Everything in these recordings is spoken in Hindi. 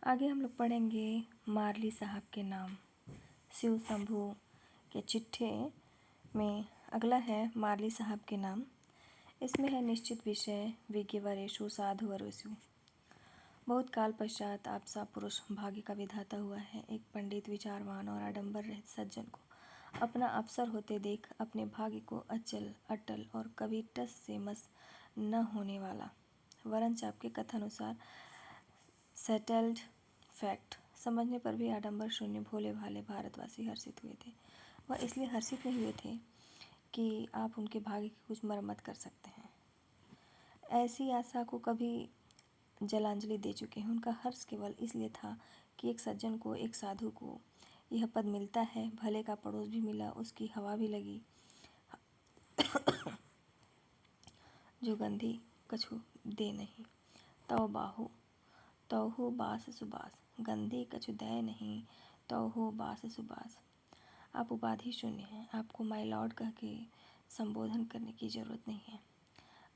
आगे हम लोग पढ़ेंगे मारली साहब के नाम। शिव शंभू के चिट्ठे में अगला है मारली साहब के नाम। इसमें है निश्चित विषय विज्ञवरेषु साधुवरेषु। बहुत काल पश्चात आप सा पुरुष भाग्य का विधाता हुआ है। एक पंडित, विचारवान और आडंबर रहित सज्जन को अपना अवसर होते देख अपने भाग्य को अचल, अटल और कभी टस से मस न होने वाला, वरंच आपके कथानुसार सेटल्ड फैक्ट समझने पर भी आडंबर शून्य भोले भाले भारतवासी हर्षित हुए थे। वह इसलिए हर्षित नहीं हुए थे कि आप उनके भाग्य की कुछ मरम्मत कर सकते हैं, ऐसी आशा को कभी जलांजलि दे चुके हैं। उनका हर्ष केवल इसलिए था कि एक सज्जन को, एक साधु को यह पद मिलता है, भले का पड़ोस भी मिला, उसकी हवा भी लगी, जो गंधी कछु दे नहीं। तौ बास सुबास, गंधी कछु दय नहीं, तौ बास सुबास। आप उपाधि शून्य हैं, आपको माय लॉर्ड कह के संबोधन करने की जरूरत नहीं है,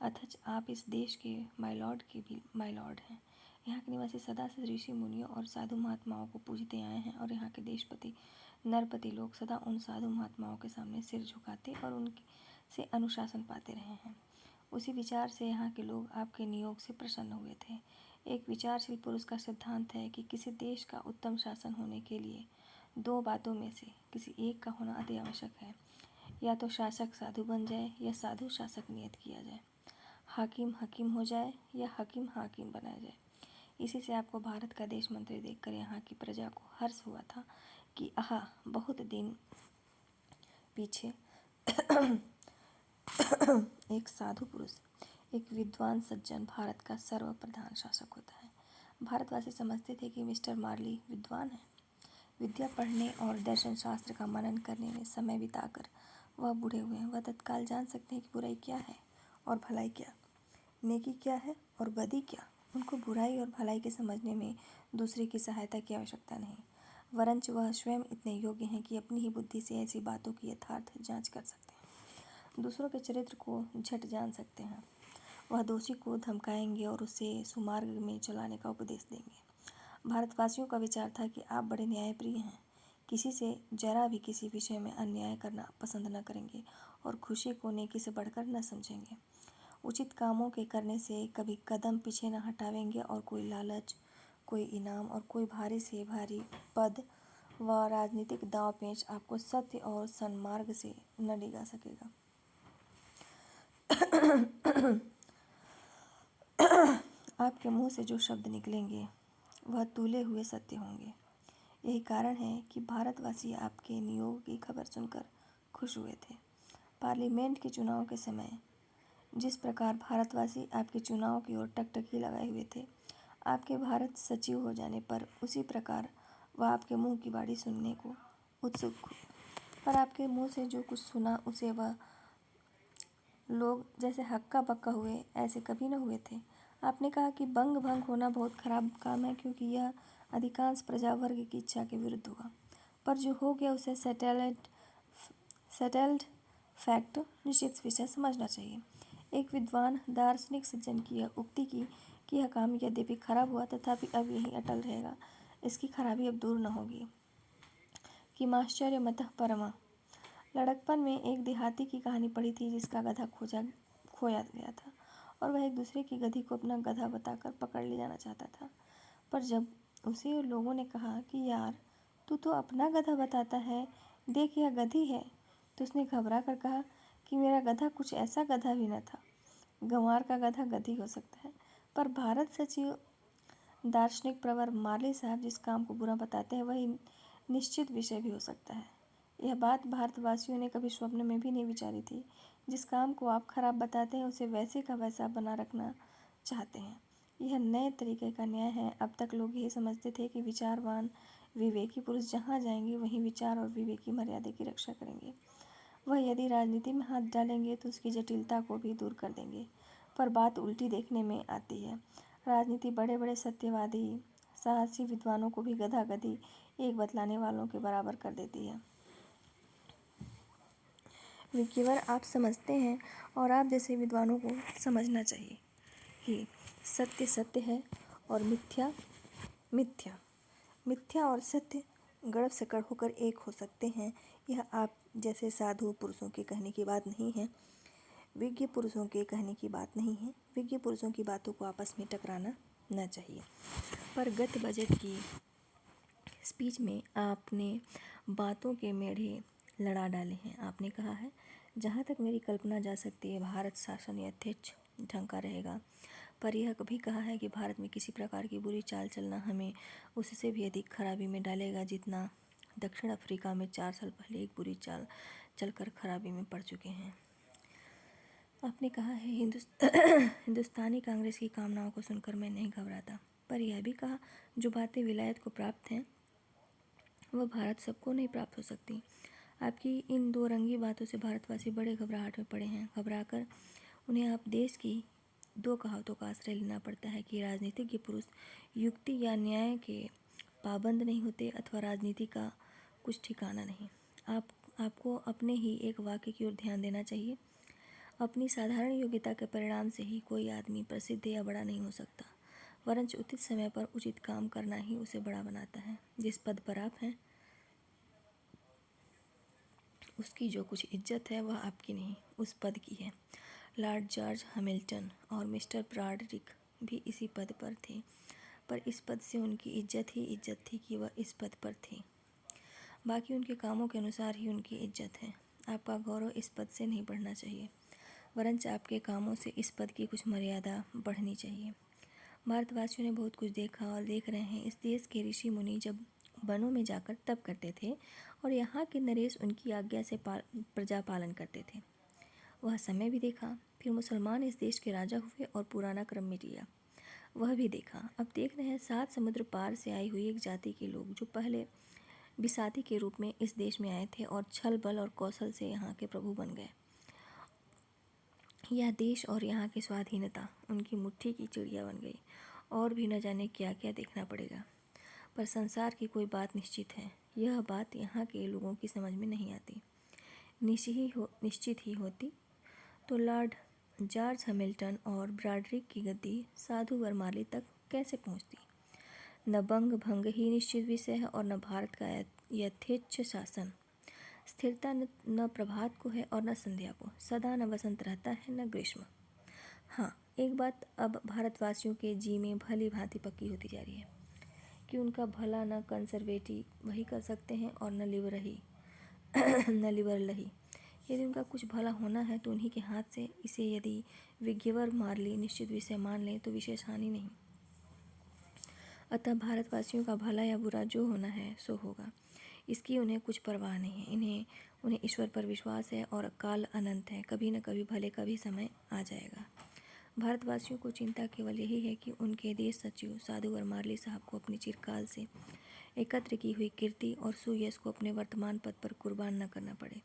अथच आप इस देश के माय लॉर्ड के भी माय लॉर्ड हैं। यहाँ के निवासी सदा से ऋषि मुनियों और साधु महात्माओं को पूजते आए हैं और यहाँ के देशपति नरपति लोग सदा उन साधु महात्माओं के सामने सिर झुकाते और उनके से अनुशासन पाते रहे हैं। उसी विचार से यहाँ के लोग आपके नियोग से प्रसन्न हुए थे। एक विचारशील पुरुष का सिद्धांत है कि किसी देश का उत्तम शासन होने के लिए दो बातों में से किसी एक का होना अति आवश्यक है, या तो शासक साधु बन जाए या साधु शासक नियत किया जाए, हाकिम हकीम हो जाए या हकीम हाकिम बनाया जाए। इसी से आपको भारत का देश मंत्री देखकर यहाँ की प्रजा को हर्ष हुआ था कि आहा, बहुत दिन पीछे एक साधु पुरुष, एक विद्वान सज्जन भारत का सर्वप्रधान शासक होता है। भारतवासी समझते थे कि मिस्टर मारली विद्वान है। विद्या पढ़ने और दर्शन शास्त्र का मनन करने में समय बिताकर वह बूढ़े हुए हैं। वह तत्काल जान सकते हैं कि बुराई क्या है और भलाई क्या, नेकी क्या है और बदी क्या। उनको बुराई और भलाई के समझने में दूसरे की सहायता की आवश्यकता नहीं, वरंच वह स्वयं इतने योग्य हैं कि अपनी ही बुद्धि से ऐसी बातों की यथार्थ जांच कर सकते हैं, दूसरों के चरित्र को झट जान सकते हैं। वह दोषी को धमकाएंगे और उसे सुमार्ग में चलाने का उपदेश देंगे। भारतवासियों का विचार था कि आप बड़े न्यायप्रिय हैं, किसी से जरा भी किसी विषय में अन्याय करना पसंद न करेंगे और खुशी को नेकी से बढ़कर न समझेंगे। उचित कामों के करने से कभी कदम पीछे न हटावेंगे और कोई लालच, कोई इनाम और कोई भारी से भारी पद व राजनीतिक दांव पेंच आपको सत्य और सन्मार्ग से न डिगा सकेगा। आपके मुंह से जो शब्द निकलेंगे वह तूले हुए सत्य होंगे। यही कारण है कि भारतवासी आपके नियोग की खबर सुनकर खुश हुए थे। पार्लियामेंट के चुनाव के समय जिस प्रकार भारतवासी आपके चुनाव की ओर टकटकी लगाए हुए थे, आपके भारत सचिव हो जाने पर उसी प्रकार वह आपके मुंह की बाड़ी सुनने को उत्सुक हुए। पर आपके मुंह से जो कुछ सुना उसे वह लोग जैसे हक्का बक्का हुए, ऐसे कभी न हुए थे। आपने कहा कि बंग भंग होना बहुत खराब काम है, क्योंकि यह अधिकांश प्रजा वर्ग की इच्छा के विरुद्ध होगा। पर जो हो गया उसे सेटल्ड फैक्ट, निश्चित विषय समझना चाहिए। एक विद्वान दार्शनिक सज्जन की यह उक्ति की कि यह काम यद्यपि खराब हुआ तथापि अब यही अटल रहेगा, इसकी खराबी अब दूर न होगी, कि माश्चर्य मतः परमा। लड़कपन में एक देहाती की कहानी पढ़ी थी जिसका गधा खोया गया था और वह एक दूसरे की गधी को अपना गधा बताकर पकड़ ले जाना चाहता था। पर जब उसे लोगों ने कहा कि यार, तू तो अपना गधा बताता है, देख यह गधी है, तो उसने घबरा कर कहा कि मेरा गधा कुछ ऐसा गधा भी न था। गंवार का गधा गधी हो सकता है, पर भारत सचिव दार्शनिक प्रवर मारली साहब जिस काम को बुरा बताते हैं वही निश्चित विषय भी हो सकता है। यह बात भारतवासियों ने कभी स्वप्न में भी नहीं विचारी थी। जिस काम को आप खराब बताते हैं उसे वैसे का वैसा बना रखना चाहते हैं, यह नए तरीके का न्याय है। अब तक लोग यही समझते थे कि विचारवान विवेकी पुरुष जहाँ जाएंगे वहीं विचार और विवेक की मर्यादा की रक्षा करेंगे। वह यदि राजनीति में हाथ डालेंगे तो उसकी जटिलता को भी दूर कर देंगे। पर बात उल्टी देखने में आती है। राजनीति बड़े बड़े सत्यवादी साहसी विद्वानों को भी गधा गधी एक बतलाने वालों के बराबर कर देती है। विज्ञवर आप समझते हैं और आप जैसे विद्वानों को समझना चाहिए कि सत्य सत्य है और मिथ्या मिथ्या। मिथ्या और सत्य गढ़ सकड़ होकर एक हो सकते हैं। यह आप जैसे साधु पुरुषों के कहने की बात नहीं है, विज्ञ पुरुषों के कहने की बात नहीं है। विज्ञ पुरुषों की बातों को आपस में टकराना न चाहिए। पर गत बजट की स्पीच में आपने बातों के मेढ़े लड़ा डाले हैं। आपने कहा है, जहाँ तक मेरी कल्पना जा सकती है भारत शासन यथेच्छ ढंग का रहेगा। पर यह कभी कहा है कि भारत में किसी प्रकार की बुरी चाल चलना हमें उससे भी अधिक खराबी में डालेगा जितना दक्षिण अफ्रीका में 4 साल पहले एक बुरी चाल चलकर खराबी में पड़ चुके हैं। आपने कहा है, हिंदुस्तानी कांग्रेस की कामनाओं को सुनकर मैं नहीं घबराता। पर यह भी कहा, जो बातें विलायत को प्राप्त हैं वह भारत सबको नहीं प्राप्त हो सकती। आपकी इन दो रंगी बातों से भारतवासी बड़े घबराहट में पड़े हैं। घबराकर उन्हें आप देश की दो कहावतों का आश्रय लेना पड़ता है कि राजनीतिज्ञ पुरुष युक्ति या न्याय के पाबंद नहीं होते अथवा राजनीति का कुछ ठिकाना नहीं। आपको अपने ही एक वाक्य की ओर ध्यान देना चाहिए। अपनी साधारण योग्यता के परिणाम से ही कोई आदमी प्रसिद्ध या बड़ा नहीं हो सकता, वरंच उचित समय पर उचित काम करना ही उसे बड़ा बनाता है। जिस पद पर आप हैं उसकी जो कुछ इज्जत है वह आपकी नहीं, उस पद की है। लॉर्ड जॉर्ज हैमिल्टन और मिस्टर ब्रॉडरिक भी इसी पद पर थे, पर इस पद से उनकी इज्जत ही इज्जत थी कि वह इस पद पर थे। बाकी उनके कामों के अनुसार ही उनकी इज्जत है। आपका गौरव इस पद से नहीं बढ़ना चाहिए, वरंच आपके कामों से इस पद की कुछ मर्यादा बढ़नी चाहिए। भारतवासियों ने बहुत कुछ देखा और देख रहे हैं। इस देश के ऋषि मुनि जब वनों में जाकर तप करते थे और यहाँ के नरेश उनकी आज्ञा से प्रजा पालन करते थे, वह समय भी देखा। फिर मुसलमान इस देश के राजा हुए और पुराना क्रम मिट गया, वह भी देखा। अब देख रहे हैं 7 समुद्र पार से आई हुई एक जाति के लोग जो पहले बिसाती के रूप में इस देश में आए थे और छल बल और कौशल से यहाँ के प्रभु बन गए। यह देश और यहाँ की स्वाधीनता उनकी मुट्ठी की चिड़िया बन गई। और भी न जाने क्या क्या देखना पड़ेगा। पर संसार की कोई बात निश्चित है, यह बात यहाँ के लोगों की समझ में नहीं आती। निश्चित ही होती तो लॉर्ड जॉर्ज हैमिल्टन और ब्रॉडरिक की गद्दी साधु वरमाली तक कैसे पहुँचती। न बंग भंग ही निश्चित विषय है और न भारत का यथेच्छ शासन। स्थिरता न प्रभात को है और न संध्या को, सदा न वसंत रहता है न ग्रीष्म। हाँ, एक बात अब भारतवासियों के जी में भली भांति पक्की होती जा रही है कि उनका भला न कंजर्वेटिव वही कर सकते हैं और न लिबरल ही। यदि उनका कुछ भला होना है तो उन्हीं के हाथ से। इसे यदि विज्ञवर मार्ली निश्चित विषय मान लें तो विशेष हानि नहीं। अतः भारतवासियों का भला या बुरा जो होना है सो होगा, इसकी उन्हें कुछ परवाह नहीं है। उन्हें ईश्वर पर विश्वास है और काल अनंत है, कभी न कभी भले का भी समय आ जाएगा। भारतवासियों को चिंता केवल यही है कि उनके देश सचिव साधु वरमाली साहब को अपनी चिरकाल से एकत्र की हुई कीर्ति और सुयश को अपने वर्तमान पद पर कुर्बान न करना पड़े।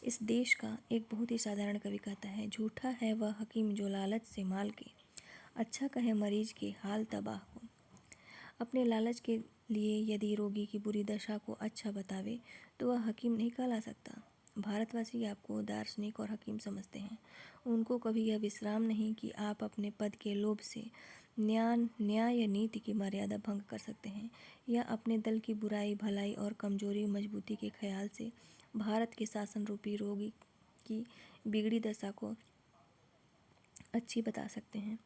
इस देश का एक बहुत ही साधारण कवि कहता है, झूठा है वह हकीम जो लालच से माल के अच्छा कहे मरीज के हाल तबाह को। अपने लालच के लिए यदि रोगी की बुरी दशा को अच्छा बतावे तो वह हकीम नहीं कहला सकता। भारतवासी आपको दार्शनिक और हकीम समझते हैं। उनको कभी यह विश्राम नहीं कि आप अपने पद के लोभ से न्याय या नीति की मर्यादा भंग कर सकते हैं, या अपने दल की बुराई भलाई और कमजोरी मजबूती के ख्याल से भारत के शासन रूपी रोगी की बिगड़ी दशा को अच्छी बता सकते हैं।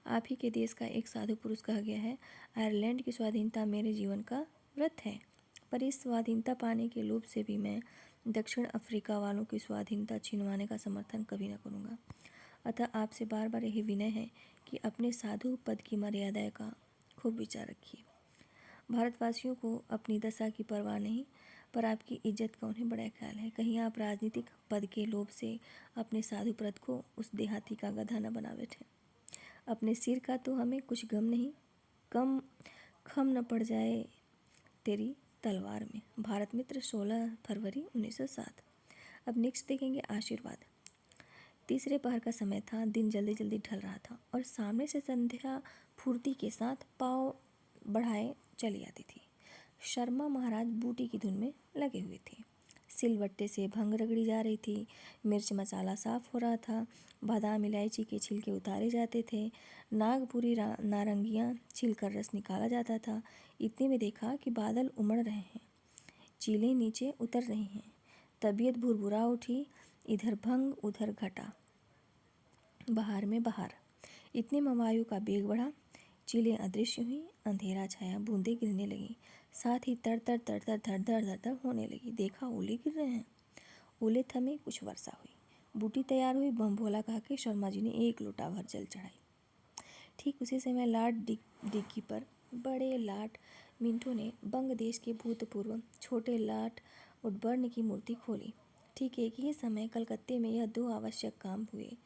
आप ही के देश का एक साधु पुरुष कहा गया है, आयरलैंड की स्वाधीनता मेरे जीवन का व्रत है। पर इस स्वाधीनता पाने के लोभ से भी मैं दक्षिण अफ्रीका वालों की स्वाधीनता छीनवाने का समर्थन कभी न करूँगा। अतः आपसे बार बार यही विनय है कि अपने साधु पद की मर्यादा का खूब विचार रखिए। भारतवासियों को अपनी दशा की परवाह नहीं, पर आपकी इज्जत का उन्हें बड़ा ख्याल है। कहीं आप राजनीतिक पद के लोभ से अपने साधु पद को उस देहाती का गधा न बना बैठे। अपने सिर का तो हमें कुछ गम नहीं, खम न पड़ जाए तेरी तलवार में। भारत मित्र 16 फरवरी 1907। अब नेक्स्ट देखेंगे आशीर्वाद। तीसरे पहर का समय था, दिन जल्दी जल्दी ढल रहा था और सामने से संध्या फुर्ती के साथ पाँव बढ़ाए चली आती थी। शर्मा महाराज बूटी की धुन में लगे हुए थे। सिलबट्टे से भंग रगड़ी जा रही थी, मिर्च मसाला साफ हो रहा था, बादाम इलायची के छिलके उतारे जाते थे, नागपुरी नारंगियाँ छीलकर रस निकाला जाता था। इतने में देखा कि बादल उमड़ रहे हैं, चीलें नीचे उतर रही हैं। तबीयत भुरभुरा उठी, इधर भंग उधर घटा, बहार में बहार। इतने में वायु का बेग बढ़ा, चीलें अदृश्य हुई, अंधेरा छाया, बूंदें गिरने लगीं, साथ ही तर तर तर तर धड़ धड़ धड़ धड़ होने लगी। देखा ओले गिर रहे हैं। ओले थमे, कुछ वर्षा हुई, बूटी तैयार हुई। बम भोला कहा के शर्मा जी ने एक लोटा भर जल चढ़ाई। ठीक उसी समय लाट डिग्गी पर बड़े लाट मिंटो ने बंग देश के भूतपूर्व छोटे लाट उडबर्न की मूर्ति खोली। ठीक एक ही समय कलकत्ते में यह दो आवश्यक काम हुए।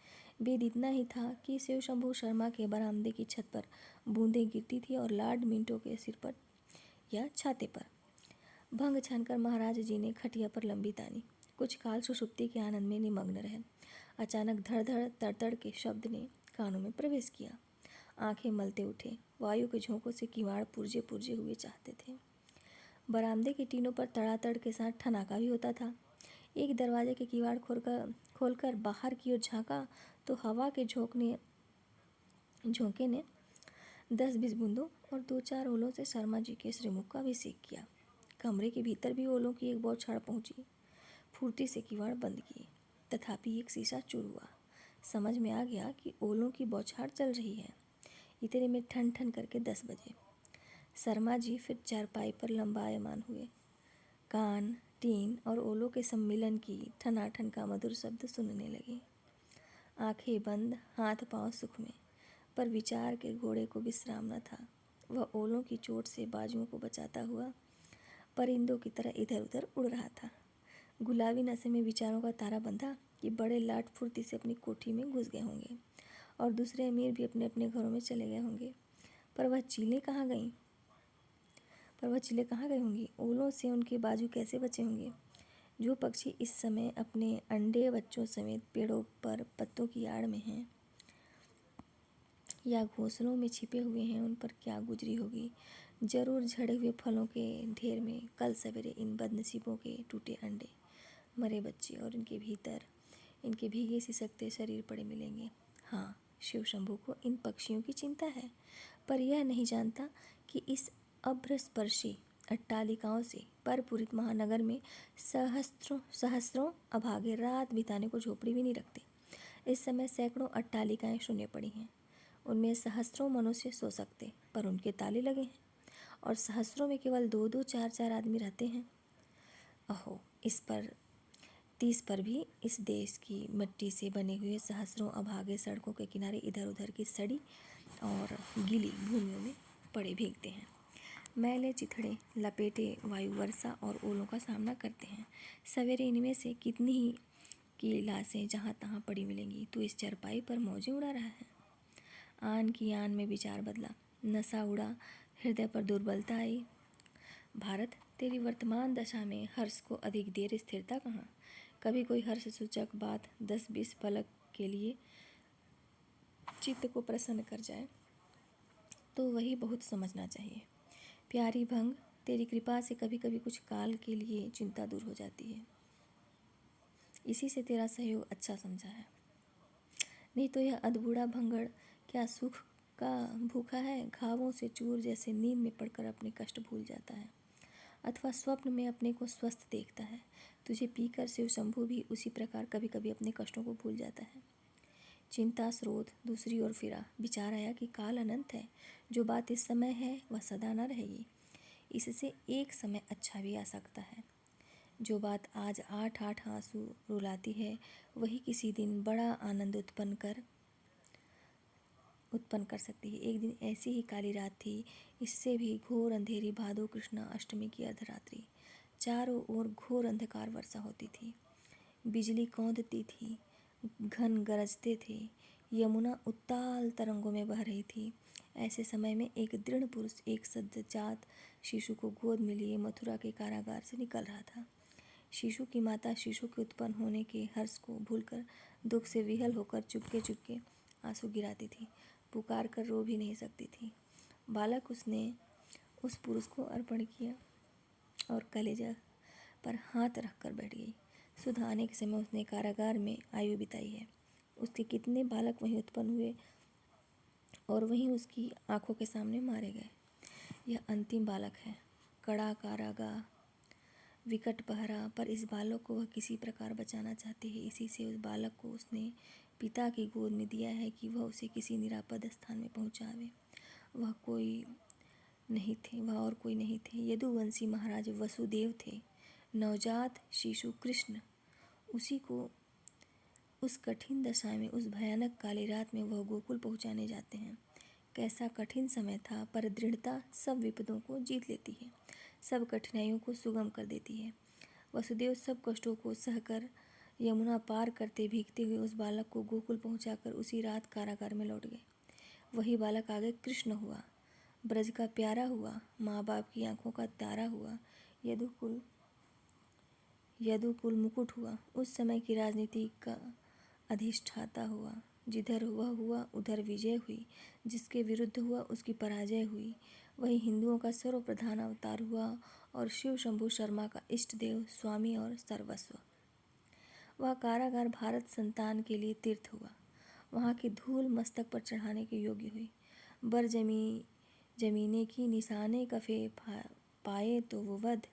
वेद इतना ही था कि शिव शंभू शर्मा के बरामदे की छत पर बूंदें गिरती थी और लॉर्ड मिंटो के सिर पर या छाते पर। भंग छानकर महाराज जी ने खटिया पर लंबी तानी, कुछ काल सुषुप्ति के आनंद में निमग्न रहे। अचानक धड़ धड़ तड़तड़ के शब्द ने कानों में प्रवेश किया। आंखें मलते उठे, वायु के झोंकों से किवाड़ पुरजे पुरजे हुए चाहते थे। बरामदे के टीनों पर तड़ातड़ के साथ ठनाका भी होता था। एक दरवाजे के किवाड़ खोलकर बाहर की ओर झांका तो हवा के झोंके ने 10-20 बूंदों और 2-4 ओलों से शर्मा जी के श्रीमुख का अभिषेक किया। कमरे के भीतर भी ओलों की एक बौछार पहुंची। फुर्ती से किवाड़ बंद किए, तथापि एक शीशा चूर हुआ। समझ में आ गया कि ओलों की बौछार चल रही है। इतने में ठन ठन करके 10 बजे। शर्मा जी फिर चारपाई पर लंबायमान हुए। कान, टीन और ओलों के सम्मिलन की ठनाठन का मधुर शब्द सुनने लगे। आंखें बंद, हाथ पांव सुख में, पर विचार के घोड़े को विश्राम न था। वह ओलों की चोट से बाजुओं को बचाता हुआ परिंदों की तरह इधर उधर उड़ रहा था। गुलाबी नशे में विचारों का तारा बंधा कि बड़े लाट फुर्ती से अपनी कोठी में घुस गए होंगे और दूसरे अमीर भी अपने अपने घरों में चले गए होंगे। पर वह चीलें कहाँ गई होंगी? ओलों से उनके बाजू कैसे बचे होंगे? जो पक्षी इस समय अपने अंडे बच्चों समेत पेड़ों पर पत्तों की आड़ में हैं या घोंसलों में छिपे हुए हैं, उन पर क्या गुजरी होगी? जरूर झड़े हुए फलों के ढेर में कल सवेरे इन बदनसीबों के टूटे अंडे, मरे बच्चे और इनके भीतर इनके भीगे सिसकते शरीर पड़े मिलेंगे। हाँ, शिव शंभू को इन पक्षियों की चिंता है, पर यह नहीं जानता कि इस अभ्रस्पर्शी अट्टालिकाओं से परपूरित महानगर में सहस्रों अभागे रात बिताने को झोपड़ी भी नहीं रखते। इस समय सैकड़ों अट्टालिकाएं शून्य पड़ी हैं। उनमें सहस्रों मनुष्य सो सकते, पर उनके ताले लगे हैं और सहस्रों में केवल 2-2, 4-4 आदमी रहते हैं। अहो, इस पर 30 पर भी इस देश की मिट्टी से बने हुए सहस्रों अभागे सड़कों के किनारे इधर उधर की सड़ी और गीली भूमियों में पड़े भीगते हैं। मैले चिथड़े लपेटे वायु वर्षा और ओलों का सामना करते हैं। सवेरे इनमें से कितनी ही की लाशें जहाँ तहाँ पड़ी मिलेंगी। तू इस चरपाई पर मौजें उड़ा रहा है। आन की आन में विचार बदला, नशा उड़ा, हृदय पर दुर्बलता आई। भारत, तेरी वर्तमान दशा में हर्ष को अधिक देर स्थिरता कहाँ? कभी कोई हर्ष सूचक बात 10-20 पलक के लिए चित्त को प्रसन्न कर जाए तो वही बहुत समझना चाहिए। प्यारी भंग, तेरी कृपा से कभी कभी कुछ काल के लिए चिंता दूर हो जाती है। इसी से तेरा सहयोग अच्छा समझा है। नहीं तो यह अधबूढ़ा भंगड़ क्या सुख का भूखा है? घावों से चूर जैसे नींद में पड़कर अपने कष्ट भूल जाता है, अथवा स्वप्न में अपने को स्वस्थ देखता है। तुझे पीकर शिव शंभू भी उसी प्रकार कभी कभी अपने कष्टों को भूल जाता है। चिंता स्रोत दूसरी ओर फिरा। विचार आया कि काल अनंत है। जो बात इस समय है वह सदा न रहेगी। इससे एक समय अच्छा भी आ सकता है। जो बात आज 8-8 आंसू रुलाती है, वही किसी दिन बड़ा आनंद उत्पन्न कर सकती है। एक दिन ऐसी ही काली रात थी, इससे भी घोर अंधेरी, भादो कृष्णा अष्टमी की अर्धरात्रि। चारों ओर घोर अंधकार वर्षा होती थी, बिजली कौंधती थी, घन गरजते थे, यमुना उत्ताल तरंगों में बह रही थी। ऐसे समय में एक दृढ़ पुरुष एक सद्यजात शिशु को गोद में लिए मथुरा के कारागार से निकल रहा था। शिशु की माता शिशु के उत्पन्न होने के हर्ष को भूलकर दुख से विहल होकर चुपके चुपके आंसू गिराती थी, पुकार कर रो भी नहीं सकती थी। बालक उसने उस पुरुष को अर्पण किया और कलेजा पर हाथ रख कर बैठ गई। सुधा आने के समय उसने कारागार में आयु बिताई है। उसके कितने बालक वहीं उत्पन्न हुए और वहीं उसकी आंखों के सामने मारे गए। यह अंतिम बालक है। कड़ा कारागार, विकट पहरा, पर इस बालक को वह किसी प्रकार बचाना चाहती है। इसी से उस बालक को उसने पिता की गोद में दिया है कि वह उसे किसी निरापद स्थान में पहुंचावे। वह और कोई नहीं थे। यदुवंशी महाराज वसुदेव थे। नवजात शिशु कृष्ण। उसी को उस कठिन दशा में, उस भयानक काली रात में वह गोकुल पहुंचाने जाते हैं। कैसा कठिन समय था, पर दृढ़ता सब विपदों को जीत लेती है, सब कठिनाइयों को सुगम कर देती है। वसुदेव सब कष्टों को सहकर यमुना पार करते भीगते हुए उस बालक को गोकुल पहुंचाकर उसी रात कारागार में लौट गए। वही बालक आगे कृष्ण हुआ, ब्रज का प्यारा हुआ, माँ बाप की आंखों का तारा हुआ, यदुकुल मुकुट हुआ, उस समय की राजनीति का अधिष्ठाता हुआ। जिधर वह हुआ उधर विजय हुई, जिसके विरुद्ध हुआ उसकी पराजय हुई। वही हिंदुओं का सर्वप्रधान अवतार हुआ और शिव शंभु शर्मा का इष्ट देव, स्वामी और सर्वस्व। वह कारागार भारत संतान के लिए तीर्थ हुआ। वहाँ की धूल मस्तक पर चढ़ाने के योग्य हुई। बर जमीने की निशाने कफे पाए तो वो वध,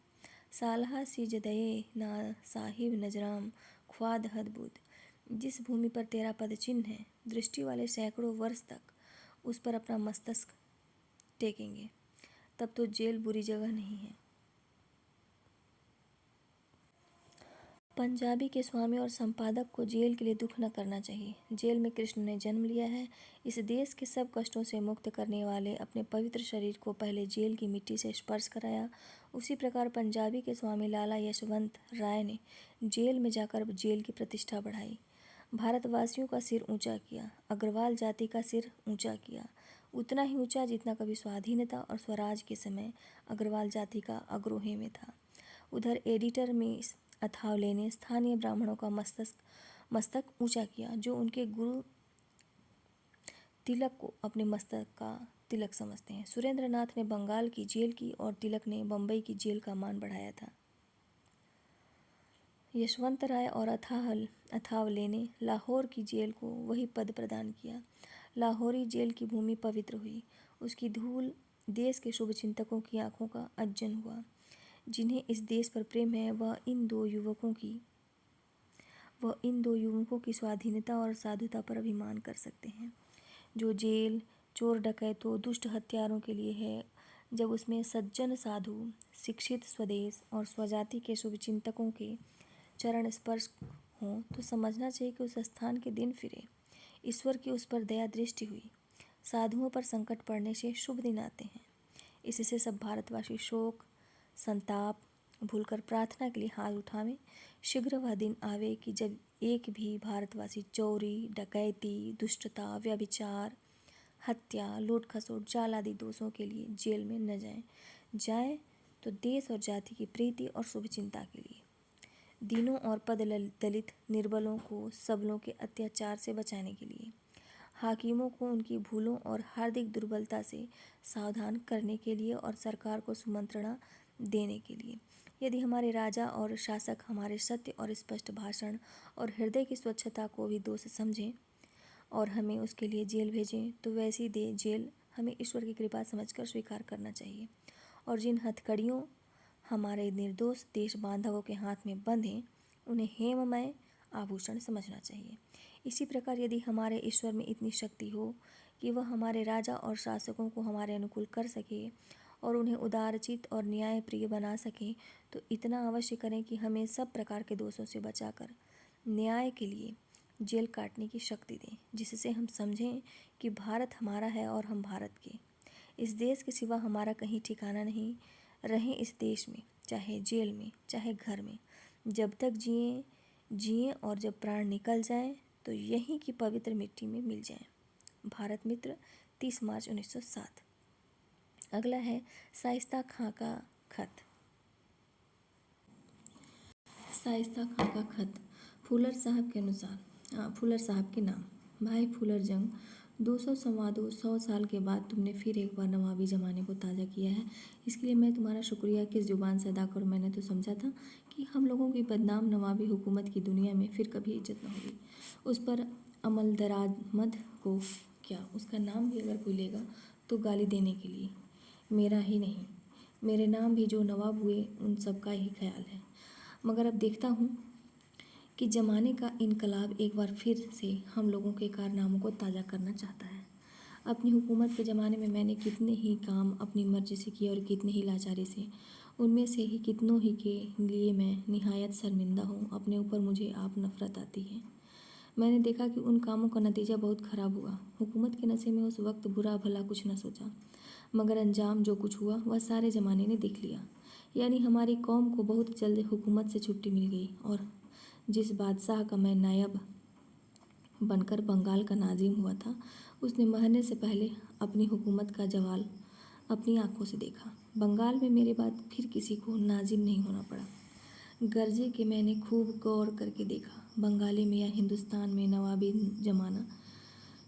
सालहा सी जदये ना साहिब नजराम ख्वाद हदबुद। जिस भूमि पर तेरा पद चिन्ह है, दृष्टि वाले सैकड़ों वर्ष तक उस पर अपना मस्तक टेकेंगे। तब तो जेल बुरी जगह नहीं है। पंजाबी के स्वामी और संपादक को जेल के लिए दुख न करना चाहिए। जेल में कृष्ण ने जन्म लिया है। इस देश के सब कष्टों से मुक्त करने वाले अपने पवित्र शरीर को पहले जेल की मिट्टी से स्पर्श कराया। उसी प्रकार पंजाबी के स्वामी लाला यशवंत राय ने जेल में जाकर जेल की प्रतिष्ठा बढ़ाई, भारतवासियों का सिर ऊंचा किया, अग्रवाल जाति का सिर ऊंचा किया, उतना ही ऊंचा जितना कभी स्वाधीनता और स्वराज के समय अग्रवाल जाति का अग्रोहे में था। उधर एडिटर में अथावले ने स्थानीय ब्राह्मणों का मस्तक ऊंचा किया, जो उनके गुरु तिलक को अपने मस्तक का तिलक समझते हैं। सुरेंद्र नाथ ने बंगाल की जेल की और तिलक ने बम्बई की जेल का मान बढ़ाया था। यशवंत राय और अथावले ने लाहौर की जेल को वही पद प्रदान किया। लाहौरी जेल की भूमि पवित्र हुई। उसकी धूल देश के शुभ चिंतकों की आंखों का अंजन हुआ। जिन्हें इस देश पर प्रेम है, वह इन दो युवकों की स्वाधीनता और साधुता पर अभिमान कर सकते हैं। जो जेल चोर डकैतों दुष्ट हत्यारों के लिए है, जब उसमें सज्जन साधु, शिक्षित स्वदेश और स्वजाति के शुभ चिंतकों के चरण स्पर्श हों, तो समझना चाहिए कि उस स्थान के दिन फिरे। ईश्वर की उस पर दया दृष्टि हुई। साधुओं पर संकट पड़ने से शुभ दिन आते हैं। इससे सब भारतवासी शोक संताप भूलकर प्रार्थना के लिए हाथ उठावें। शीघ्र वह दिन आवे कि जब एक भी भारतवासी चोरी, डकैती, दुष्टता, व्यभिचार, हत्या, लूट खसोट, जाल आदि दोषों के लिए जेल में न जाए तो देश और जाति की प्रीति और शुभ चिंता के लिए, दीनों और दलित निर्बलों को सबलों के अत्याचार से बचाने के लिए, हाकिमों को उनकी भूलों और हार्दिक दुर्बलता से सावधान करने के लिए और सरकार को सुमंत्रणा देने के लिए। यदि हमारे राजा और शासक हमारे सत्य और स्पष्ट भाषण और हृदय की स्वच्छता को भी दोष समझें और हमें उसके लिए जेल भेजें, तो वैसी जेल हमें ईश्वर की कृपा समझकर स्वीकार करना चाहिए। और जिन हथकड़ियों हमारे निर्दोष देश बांधवों के हाथ में बंधें, उन्हें हेममय आभूषण समझना चाहिए। इसी प्रकार यदि हमारे ईश्वर में इतनी शक्ति हो कि वह हमारे राजा और शासकों को हमारे अनुकूल कर सके और उन्हें उदारचित और न्यायप्रिय बना सके, तो इतना अवश्य करें कि हमें सब प्रकार के दोषों से बचाकर न्याय के लिए जेल काटने की शक्ति दें, जिससे हम समझें कि भारत हमारा है और हम भारत के। इस देश के सिवा हमारा कहीं ठिकाना नहीं। रहें इस देश में, चाहे जेल में, चाहे घर में, जब तक जिए और जब प्राण निकल जाए तो यहीं की पवित्र मिट्टी में मिल जाएं। भारत मित्र 30 मार्च 1907। अगला है शाइस्ता खां का खत। शाइस्ता खां का खत। फूलर साहब के नाम। भाई फूलर जंग 200 सवा 200 साल के बाद तुमने फिर एक बार नवाबी ज़माने को ताज़ा किया है। इसके लिए मैं तुम्हारा शुक्रिया किस ज़ुबान से अदा करूँ। मैंने तो समझा था कि हम लोगों की बदनाम नवाबी हुकूमत की दुनिया में फिर कभी इज्जत न होगी। उस पर अमल दरामद को क्या, उसका नाम भी अगर कोई लेगा तो गाली देने के लिए। मेरा ही नहीं, मेरे नाम भी जो नवाब हुए उन सब का ही ख्याल है। मगर अब देखता हूँ कि ज़माने का इनकलाब एक बार फिर से हम लोगों के कारनामों को ताज़ा करना चाहता है। अपनी हुकूमत के ज़माने में मैंने कितने ही काम अपनी मर्ज़ी से किए और कितने ही लाचारी से। उनमें से ही कितनों ही के लिए मैं निहायत शर्मिंदा हूँ। अपने ऊपर मुझे आप नफ़रत आती है। मैंने देखा कि उन कामों का नतीजा बहुत ख़राब हुआ। हुकूमत के नशे में उस वक्त बुरा भला कुछ न सोचा, मगर अंजाम जो कुछ हुआ वह सारे ज़माने ने देख लिया। यानी हमारी कौम को बहुत जल्द हुकूमत से छुट्टी मिल गई और जिस बादशाह का मैं नायब बनकर बंगाल का नाजिम हुआ था, उसने मरने से पहले अपनी हुकूमत का जवाल अपनी आंखों से देखा। बंगाल में मेरे बाद फिर किसी को नाजिम नहीं होना पड़ा। गर्जे के मैंने खूब गौर करके देखा। बंगाली में या हिंदुस्तान में नवाबी जमाना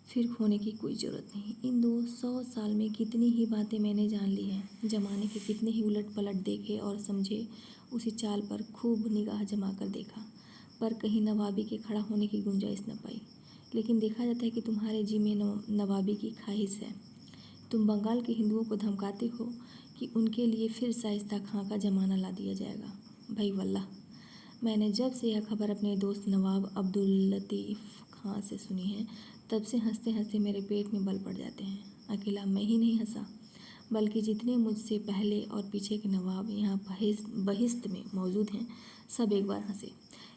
फिर खोने की कोई ज़रूरत नहीं। इन 200 साल में कितनी ही बातें मैंने जान ली हैं। ज़माने के कितने ही उलट पलट देखे और समझे। उसी चाल पर खूब निगाह जमा कर देखा, पर कहीं नवाबी के खड़ा होने की गुंजाइश न पाई। लेकिन देखा जाता है कि तुम्हारे जी में नवाबी की ख्वाहिश है। तुम बंगाल के हिंदुओं को धमकाते हो कि उनके लिए फिर शाइस्ता खां का ज़माना ला दिया जाएगा। भाई वल्लाह, मैंने जब से यह खबर अपने दोस्त नवाब अब्दुल लतीफ़ खां से सुनी है, तब से हंसते हंसते मेरे पेट में बल पड़ जाते हैं। अकेला मैं ही नहीं हंसा, बल्कि जितने मुझसे पहले और पीछे के नवाब यहाँ बहिश्त में मौजूद हैं, सब एक बार हंसे।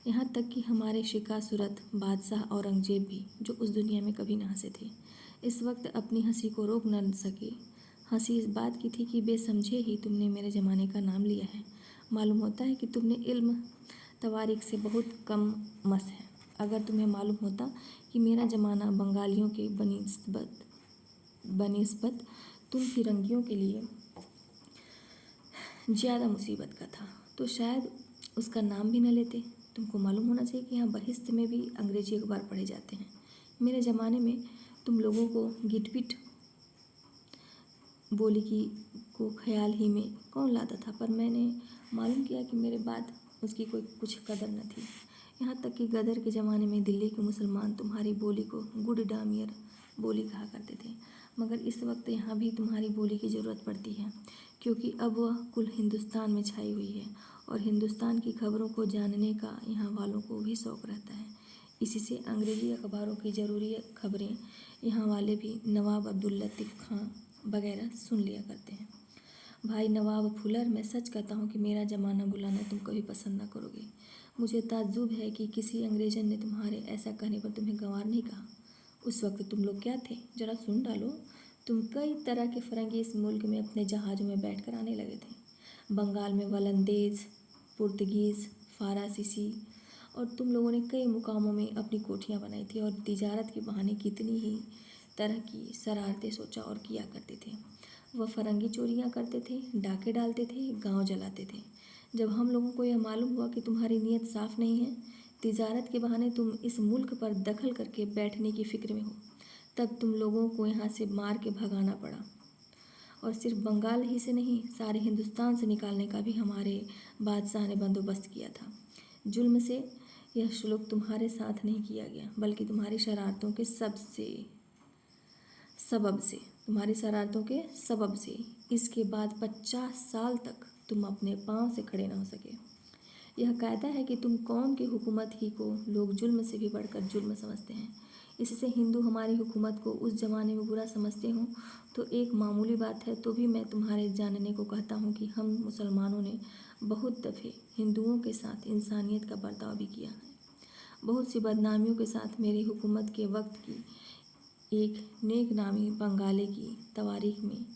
यहाँ तक कि हमारे शिका सूरत बादशाह औरंगजेब भी, जो उस दुनिया में कभी न हंसे थे, इस वक्त अपनी हंसी को रोक न सके। हंसी इस बात की थी कि बेसमझे ही तुमने मेरे ज़माने का नाम लिया है। मालूम होता है कि तुमने इल्म तवारीख से बहुत कम मस है। अगर तुम्हें मालूम होता कि मेरा ज़माना बंगालियों के बनिस्बत तुम फिरंगियों के लिए ज़्यादा मुसीबत का था, तो शायद उसका नाम भी न लेते। तुमको मालूम होना चाहिए कि यहाँ बहिश्त में भी अंग्रेज़ी अखबार पढ़े जाते हैं। मेरे ज़माने में तुम लोगों को गिटपिट बोली की को ख्याल ही में कौन लाता था, पर मैंने मालूम किया कि मेरे बाद उसकी कोई कुछ कदर न थी। यहाँ तक कि गदर के ज़माने में दिल्ली के मुसलमान तुम्हारी बोली को गुड डामियर बोली कहा करते थे। मगर इस वक्त यहाँ भी तुम्हारी बोली की ज़रूरत पड़ती है, क्योंकि अब वह कुल हिंदुस्तान में छाई हुई है और हिंदुस्तान की खबरों को जानने का यहाँ वालों को भी शौक़ रहता है। इसी से अंग्रेज़ी अखबारों की ज़रूरी खबरें यहाँ वाले भी नवाब अब्दुल लतीफ़ खां वगैरह सुन लिया करते हैं। भाई नवाब फुलर, मैं सच कहता हूँ कि मेरा ज़माना बुलाना तुम कभी पसंद ना करोगे। मुझे ताज्जुब है कि किसी अंग्रेज़न ने तुम्हारे ऐसा कहने पर तुम्हें गंवार नहीं कहा। उस वक्त तुम लोग क्या थे, ज़रा सुन डालो। तुम कई तरह के फ़िरंगी इस मुल्क में अपने जहाज़ों में बैठकर आने लगे थे। बंगाल में वलंदेज़, पुर्तगीज़, फ़ारसीसी, और तुम लोगों ने कई मुकामों में अपनी कोठियाँ बनाई थी और तिजारत के बहाने कितनी ही तरह की शरारतें सोचा और किया करते थे। वह फ़िरंगी चोरियाँ करते थे, डाके डालते थे, गांव जलाते थे। जब हम लोगों को यह मालूम हुआ कि तुम्हारी नीयत साफ़ नहीं है, तिजारत के बहाने तुम इस मुल्क पर दखल करके बैठने की फ़िक्र में हो, तब तुम लोगों को यहाँ से मार के भगाना पड़ा। और सिर्फ बंगाल ही से नहीं, सारे हिंदुस्तान से निकालने का भी हमारे बादशाह ने बंदोबस्त किया था। जुल्म से यह शुल्क तुम्हारे साथ नहीं किया गया, बल्कि तुम्हारी शरारतों के सबब से। इसके बाद 50 साल तक तुम अपने पाँव से खड़े न हो सके। यह कायदा है कि तुम कौम की हुकूमत ही को लोग जुल्म से भी बढ़कर जुल्म समझते हैं। इससे हिंदू हमारी हुकूमत को उस ज़माने में बुरा समझते हों तो एक मामूली बात है, तो भी मैं तुम्हारे जानने को कहता हूँ कि हम मुसलमानों ने बहुत दफ़े हिंदुओं के साथ इंसानियत का बर्ताव भी किया है। बहुत सी बदनामियों के साथ मेरी हुकूमत के वक्त की एक नेक नामी बंगाली की तवारीख में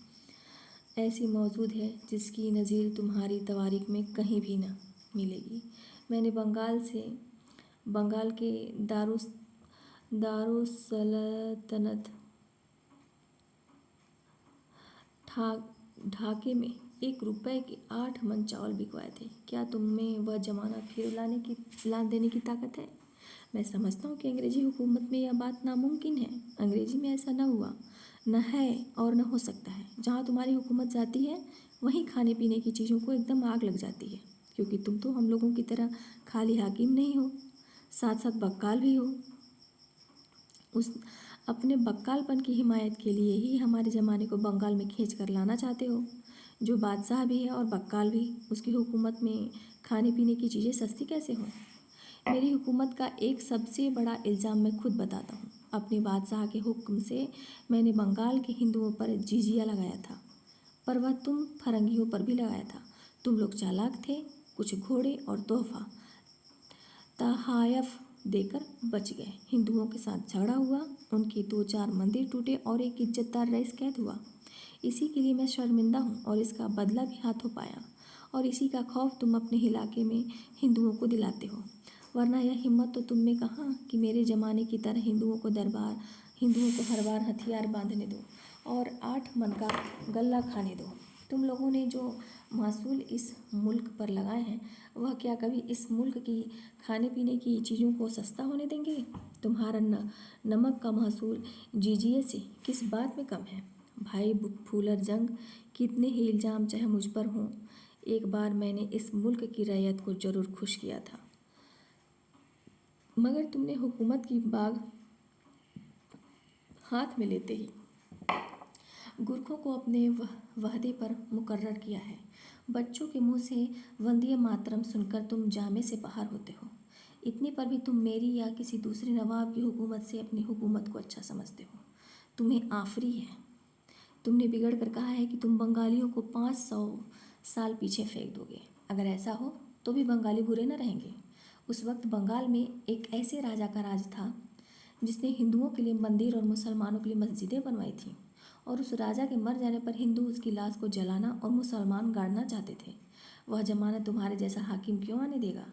ऐसी मौजूद है जिसकी नज़ीर तुम्हारी तवारीख में कहीं भी न मिलेगी। मैंने बंगाल के दारुसल्तनत ढाके में 1 रुपये के 8 मन चावल बिकवाए थे। क्या तुम में वह ज़माना फिर ला देने की ताकत है? मैं समझता हूँ कि अंग्रेजी हुकूमत में यह बात नामुमकिन है। अंग्रेजी में ऐसा न हुआ, न है और न हो सकता है। जहाँ तुम्हारी हुकूमत जाती है वहीं खाने पीने की चीज़ों को एकदम आग लग जाती है, क्योंकि तुम तो हम लोगों की तरह खाली हाकिम नहीं हो, साथ साथ बक्काल भी हो। उस अपने बक्कालपन की हिमायत के लिए ही हमारे ज़माने को बंगाल में खींच कर लाना चाहते हो। जो बादशाह भी है और बक्काल भी, उसकी हुकूमत में खाने पीने की चीज़ें सस्ती कैसे हों? मेरी हुकूमत का एक सबसे बड़ा इल्ज़ाम मैं खुद बताता हूँ। अपने बादशाह के हुक्म से मैंने बंगाल के हिंदुओं पर जिजिया लगाया था, पर वह तुम फरंगियों पर भी लगाया था। तुम लोग चालाक थे, कुछ घोड़े और तोहफा तहायफ देकर बच गए। हिंदुओं के साथ झगड़ा हुआ, उनके 2-4 मंदिर टूटे और एक इज्जतदार रईस कैद हुआ। इसी के लिए मैं शर्मिंदा हूँ और इसका बदला भी हाथों पाया, और इसी का खौफ तुम अपने इलाके में हिंदुओं को दिलाते हो। वरना यह हिम्मत तो तुम में कहाँ कि मेरे ज़माने की तरह हिंदुओं को हर बार हथियार बांधने दो और 8 मन का गल्ला खाने दो। तुम लोगों ने जो मासूल इस मुल्क पर लगाए हैं, वह क्या कभी इस मुल्क की खाने पीने की चीज़ों को सस्ता होने देंगे? तुम्हारा नमक का महसूल जीजिए से किस बात में कम है? भाई फूलर जंग, कितने ही इल्ज़ाम चाहे मुझ पर हों, एक बार मैंने इस मुल्क की रैयत को ज़रूर खुश किया था, मगर तुमने हुकूमत की बाग हाथ में लेते ही गुरखों को अपने वहदे पर मुकर्रर किया है। बच्चों के मुंह से वंदे मातरम सुनकर तुम जामे से बाहर होते हो। इतने पर भी तुम मेरी या किसी दूसरे नवाब की हुकूमत से अपनी हुकूमत को अच्छा समझते हो। तुम्हें आफरी है। तुमने बिगड़ कर कहा है कि तुम बंगालियों को 500 साल पीछे फेंक दोगे। अगर ऐसा हो तो भी बंगाली बुरे न रहेंगे। उस वक्त बंगाल में एक ऐसे राजा का राज था जिसने हिंदुओं के लिए मंदिर और मुसलमानों के लिए मस्जिदें बनवाई थीं, और उस राजा के मर जाने पर हिंदू उसकी लाश को जलाना और मुसलमान गाड़ना चाहते थे। वह जमाना तुम्हारे जैसा हाकिम क्यों आने देगा?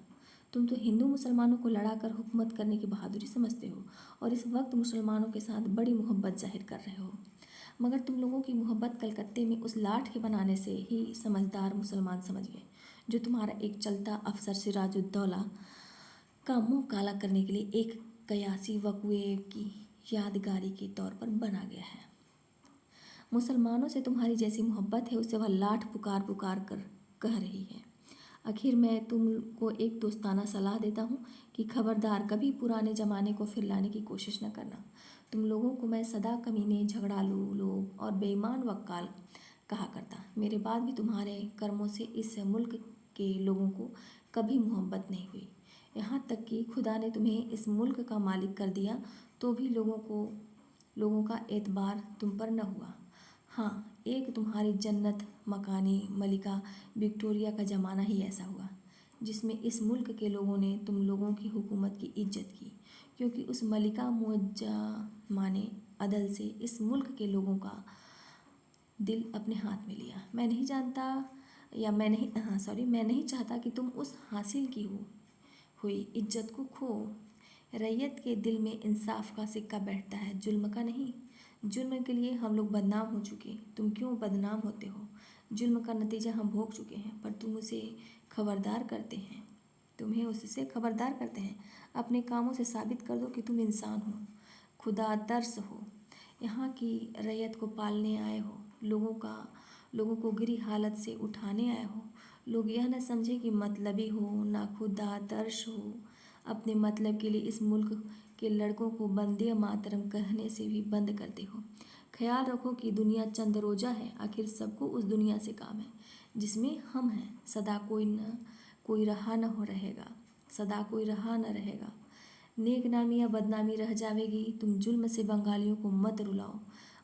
तुम तो हिंदू मुसलमानों को लड़ाकर हुकूमत करने की बहादुरी समझते हो, और इस वक्त मुसलमानों के साथ बड़ी मोहब्बत जाहिर कर रहे हो। मगर तुम लोगों की मोहब्बत कलकत्ते में उस लाठ के बनाने से ही समझदार मुसलमान समझ गए, जो तुम्हारा एक चलता अफसर सिराजुद्दौला का मुंह काला करने के लिए एक कयासी वकुए की यादगारी के तौर पर बना गया है। मुसलमानों से तुम्हारी जैसी मोहब्बत है, उससे वह लाठ पुकार पुकार कर कह रही है। आखिर मैं तुमको एक दोस्ताना सलाह देता हूँ कि खबरदार, कभी पुराने ज़माने को फिर लाने की कोशिश न करना। तुम लोगों को मैं सदा कमीने, झगड़ालू लोग और बेईमान वक्काल कहा करता। मेरे बाद भी तुम्हारे कर्मों से इस मुल्क के लोगों को कभी मोहब्बत नहीं हुई। यहाँ तक कि खुदा ने तुम्हें इस मुल्क का मालिक कर दिया तो भी लोगों का एतबार तुम पर न हुआ। हाँ, एक तुम्हारी जन्नत मकानी मलिका विक्टोरिया का ज़माना ही ऐसा हुआ, जिसमें इस मुल्क के लोगों ने तुम लोगों की हुकूमत की इज्जत की, क्योंकि उस मलिका मुअज्जमा ने अदल से इस मुल्क के लोगों का दिल अपने हाथ में लिया। मैं नहीं चाहता कि तुम उस हासिल की हुई इज्जत को खो। रैयत के दिल में इंसाफ का सिक्का बैठता है, जुल्म का नहीं। जुल्म के लिए हम लोग बदनाम हो चुके। तुम क्यों बदनाम होते हो? जुल्म का नतीजा हम भोग चुके हैं, पर तुम्हें उससे खबरदार करते हैं। अपने कामों से साबित कर दो कि तुम इंसान हो, खुदा दर्स हो, यहाँ की रैयत को पालने आए हो, लोगों को गिरी हालत से उठाने आए हो। लोग यह न समझे कि मतलबी हो, ना खुदा दर्श हो। अपने मतलब के लिए इस मुल्क के लड़कों को वंदे मातरम कहने से भी बंद करते हो। ख्याल रखो कि दुनिया चंद रोज़ा है, आखिर सबको उस दुनिया से काम है जिसमें हम हैं। सदा कोई रहा न रहेगा। नेक नामी या बदनामी रह जाएगी। तुम जुल्म से बंगालियों को मत रुलाओ,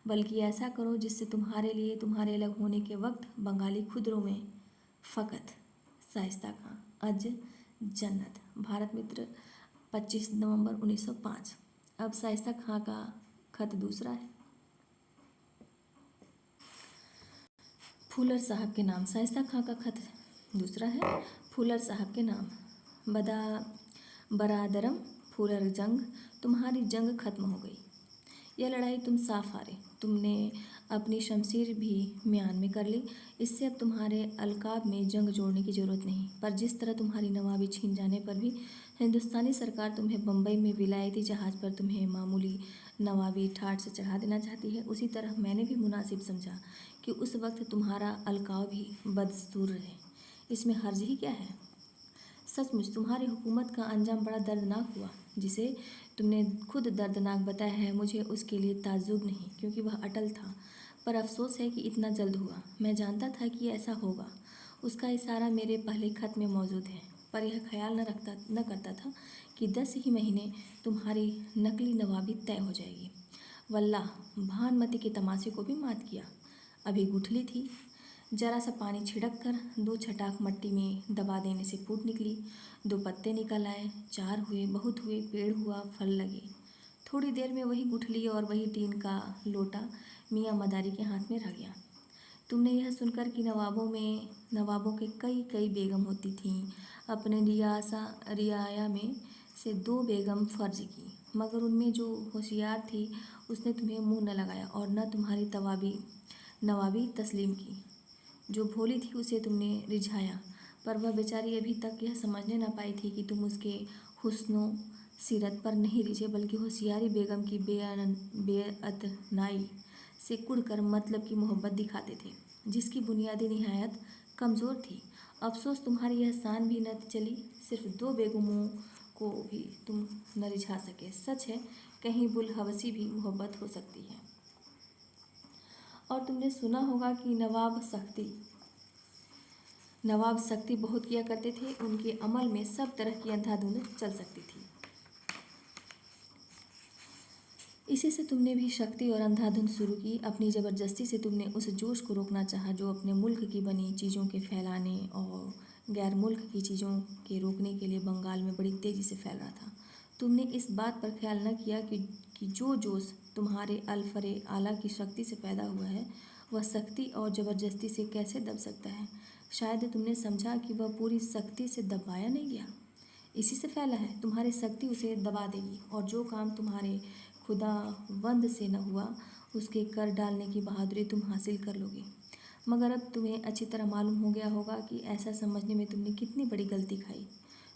बल्कि ऐसा करो जिससे तुम्हारे अलग होने के वक्त बंगाली खुद रोवें। फ़कत शाइस्ता खां, अज जन्नत। भारत मित्र, 25 नवंबर 1905। अब शाइस्ता खां का खत दूसरा है। फूलर साहब के नाम। शाइस्ता खां का खत दूसरा है। फूलर साहब के नाम। बरादरम फूलर जंग, तुम्हारी जंग खत्म हो गई। यह लड़ाई तुम साफ हारे। तुमने अपनी शमशीर भी म्यान में कर ली। इससे अब तुम्हारे अलकाब में जंग जोड़ने की ज़रूरत नहीं। पर जिस तरह तुम्हारी नवाबी छीन जाने पर भी हिंदुस्तानी सरकार तुम्हें बम्बई में विलायती जहाज़ पर तुम्हें मामूली नवाबी ठाठ से चढ़ा देना चाहती है, उसी तरह मैंने भी मुनासिब समझा कि उस वक्त तुम्हारा अलकाव भी बदस्तूर रहे। इसमें हर्ज ही क्या है? सचमुच तुम्हारी हुकूमत का अंजाम बड़ा दर्दनाक हुआ। जिसे तुमने खुद दर्दनाक बताया है, मुझे उसके लिए ताज्जुब नहीं, क्योंकि वह अटल था। पर अफसोस है कि इतना जल्द हुआ। मैं जानता था कि ऐसा होगा। उसका इशारा मेरे पहले खत में मौजूद है, पर यह ख्याल न करता था कि 10 ही महीने तुम्हारी नकली नवाबी तय हो जाएगी। वल्लाह, भानुमति के तमाशे को भी मात किया। अभी गुठली थी, जरा सा पानी छिड़क कर 2 छटाक मट्टी में दबा देने से फूट निकली। 2 पत्ते निकल आए, 4 हुए, बहुत हुए, पेड़ हुआ, फल लगे। थोड़ी देर में वही गुठली और वही टीन का लोटा मियाँ मदारी के हाथ में रह गया। तुमने यह सुनकर कि नवाबों के कई कई बेगम होती थीं, अपने रियाया में से 2 बेगम फर्ज की, मगर उनमें जो होशियार थी उसने तुम्हें मुंह न लगाया और न तुम्हारी नवाबी तस्लीम की। जो भोली थी उसे तुमने रिझाया, पर वह बेचारी अभी तक यह समझने न पाई थी कि तुम उसके हुस्नो सीरत पर नहीं रिझे, बल्कि होशियारी बेगम की बेअतनाई से कुढ़कर मतलब की मोहब्बत दिखाते थे, जिसकी बुनियादी निहायत कमज़ोर थी। अफसोस तुम्हारी यह शान भी न चली, सिर्फ 2 बेगमों को भी तुम न रिझा सके। सच है, कहीं बुलहवसी भी मोहब्बत हो सकती है। और तुमने सुना होगा कि नवाब सख्ती बहुत किया करते थे। उनके अमल में सब तरह की अंधाधुंध चल सकती थी। इसी से तुमने भी शक्ति और अंधाधुंध शुरू की। अपनी ज़बरदस्ती से तुमने उस जोश को रोकना चाहा जो अपने मुल्क की बनी चीज़ों के फैलाने और गैर मुल्क की चीज़ों के रोकने के लिए बंगाल में बड़ी तेज़ी से फैल रहा था। तुमने इस बात पर ख्याल न किया कि जो जोश तुम्हारे अलफरे आला की शक्ति से पैदा हुआ है, वह सख्ती और ज़बरदस्ती से कैसे दब सकता है। शायद तुमने समझा कि वह पूरी सख्ती से दबाया नहीं गया, इसी से फैला है। तुम्हारी शक्ति उसे दबा देगी, और जो काम तुम्हारे खुदावंद से न हुआ, उसके कर डालने की बहादुरी तुम हासिल कर लोगे। मगर अब तुम्हें अच्छी तरह मालूम हो गया होगा कि ऐसा समझने में तुमने कितनी बड़ी गलती खाई।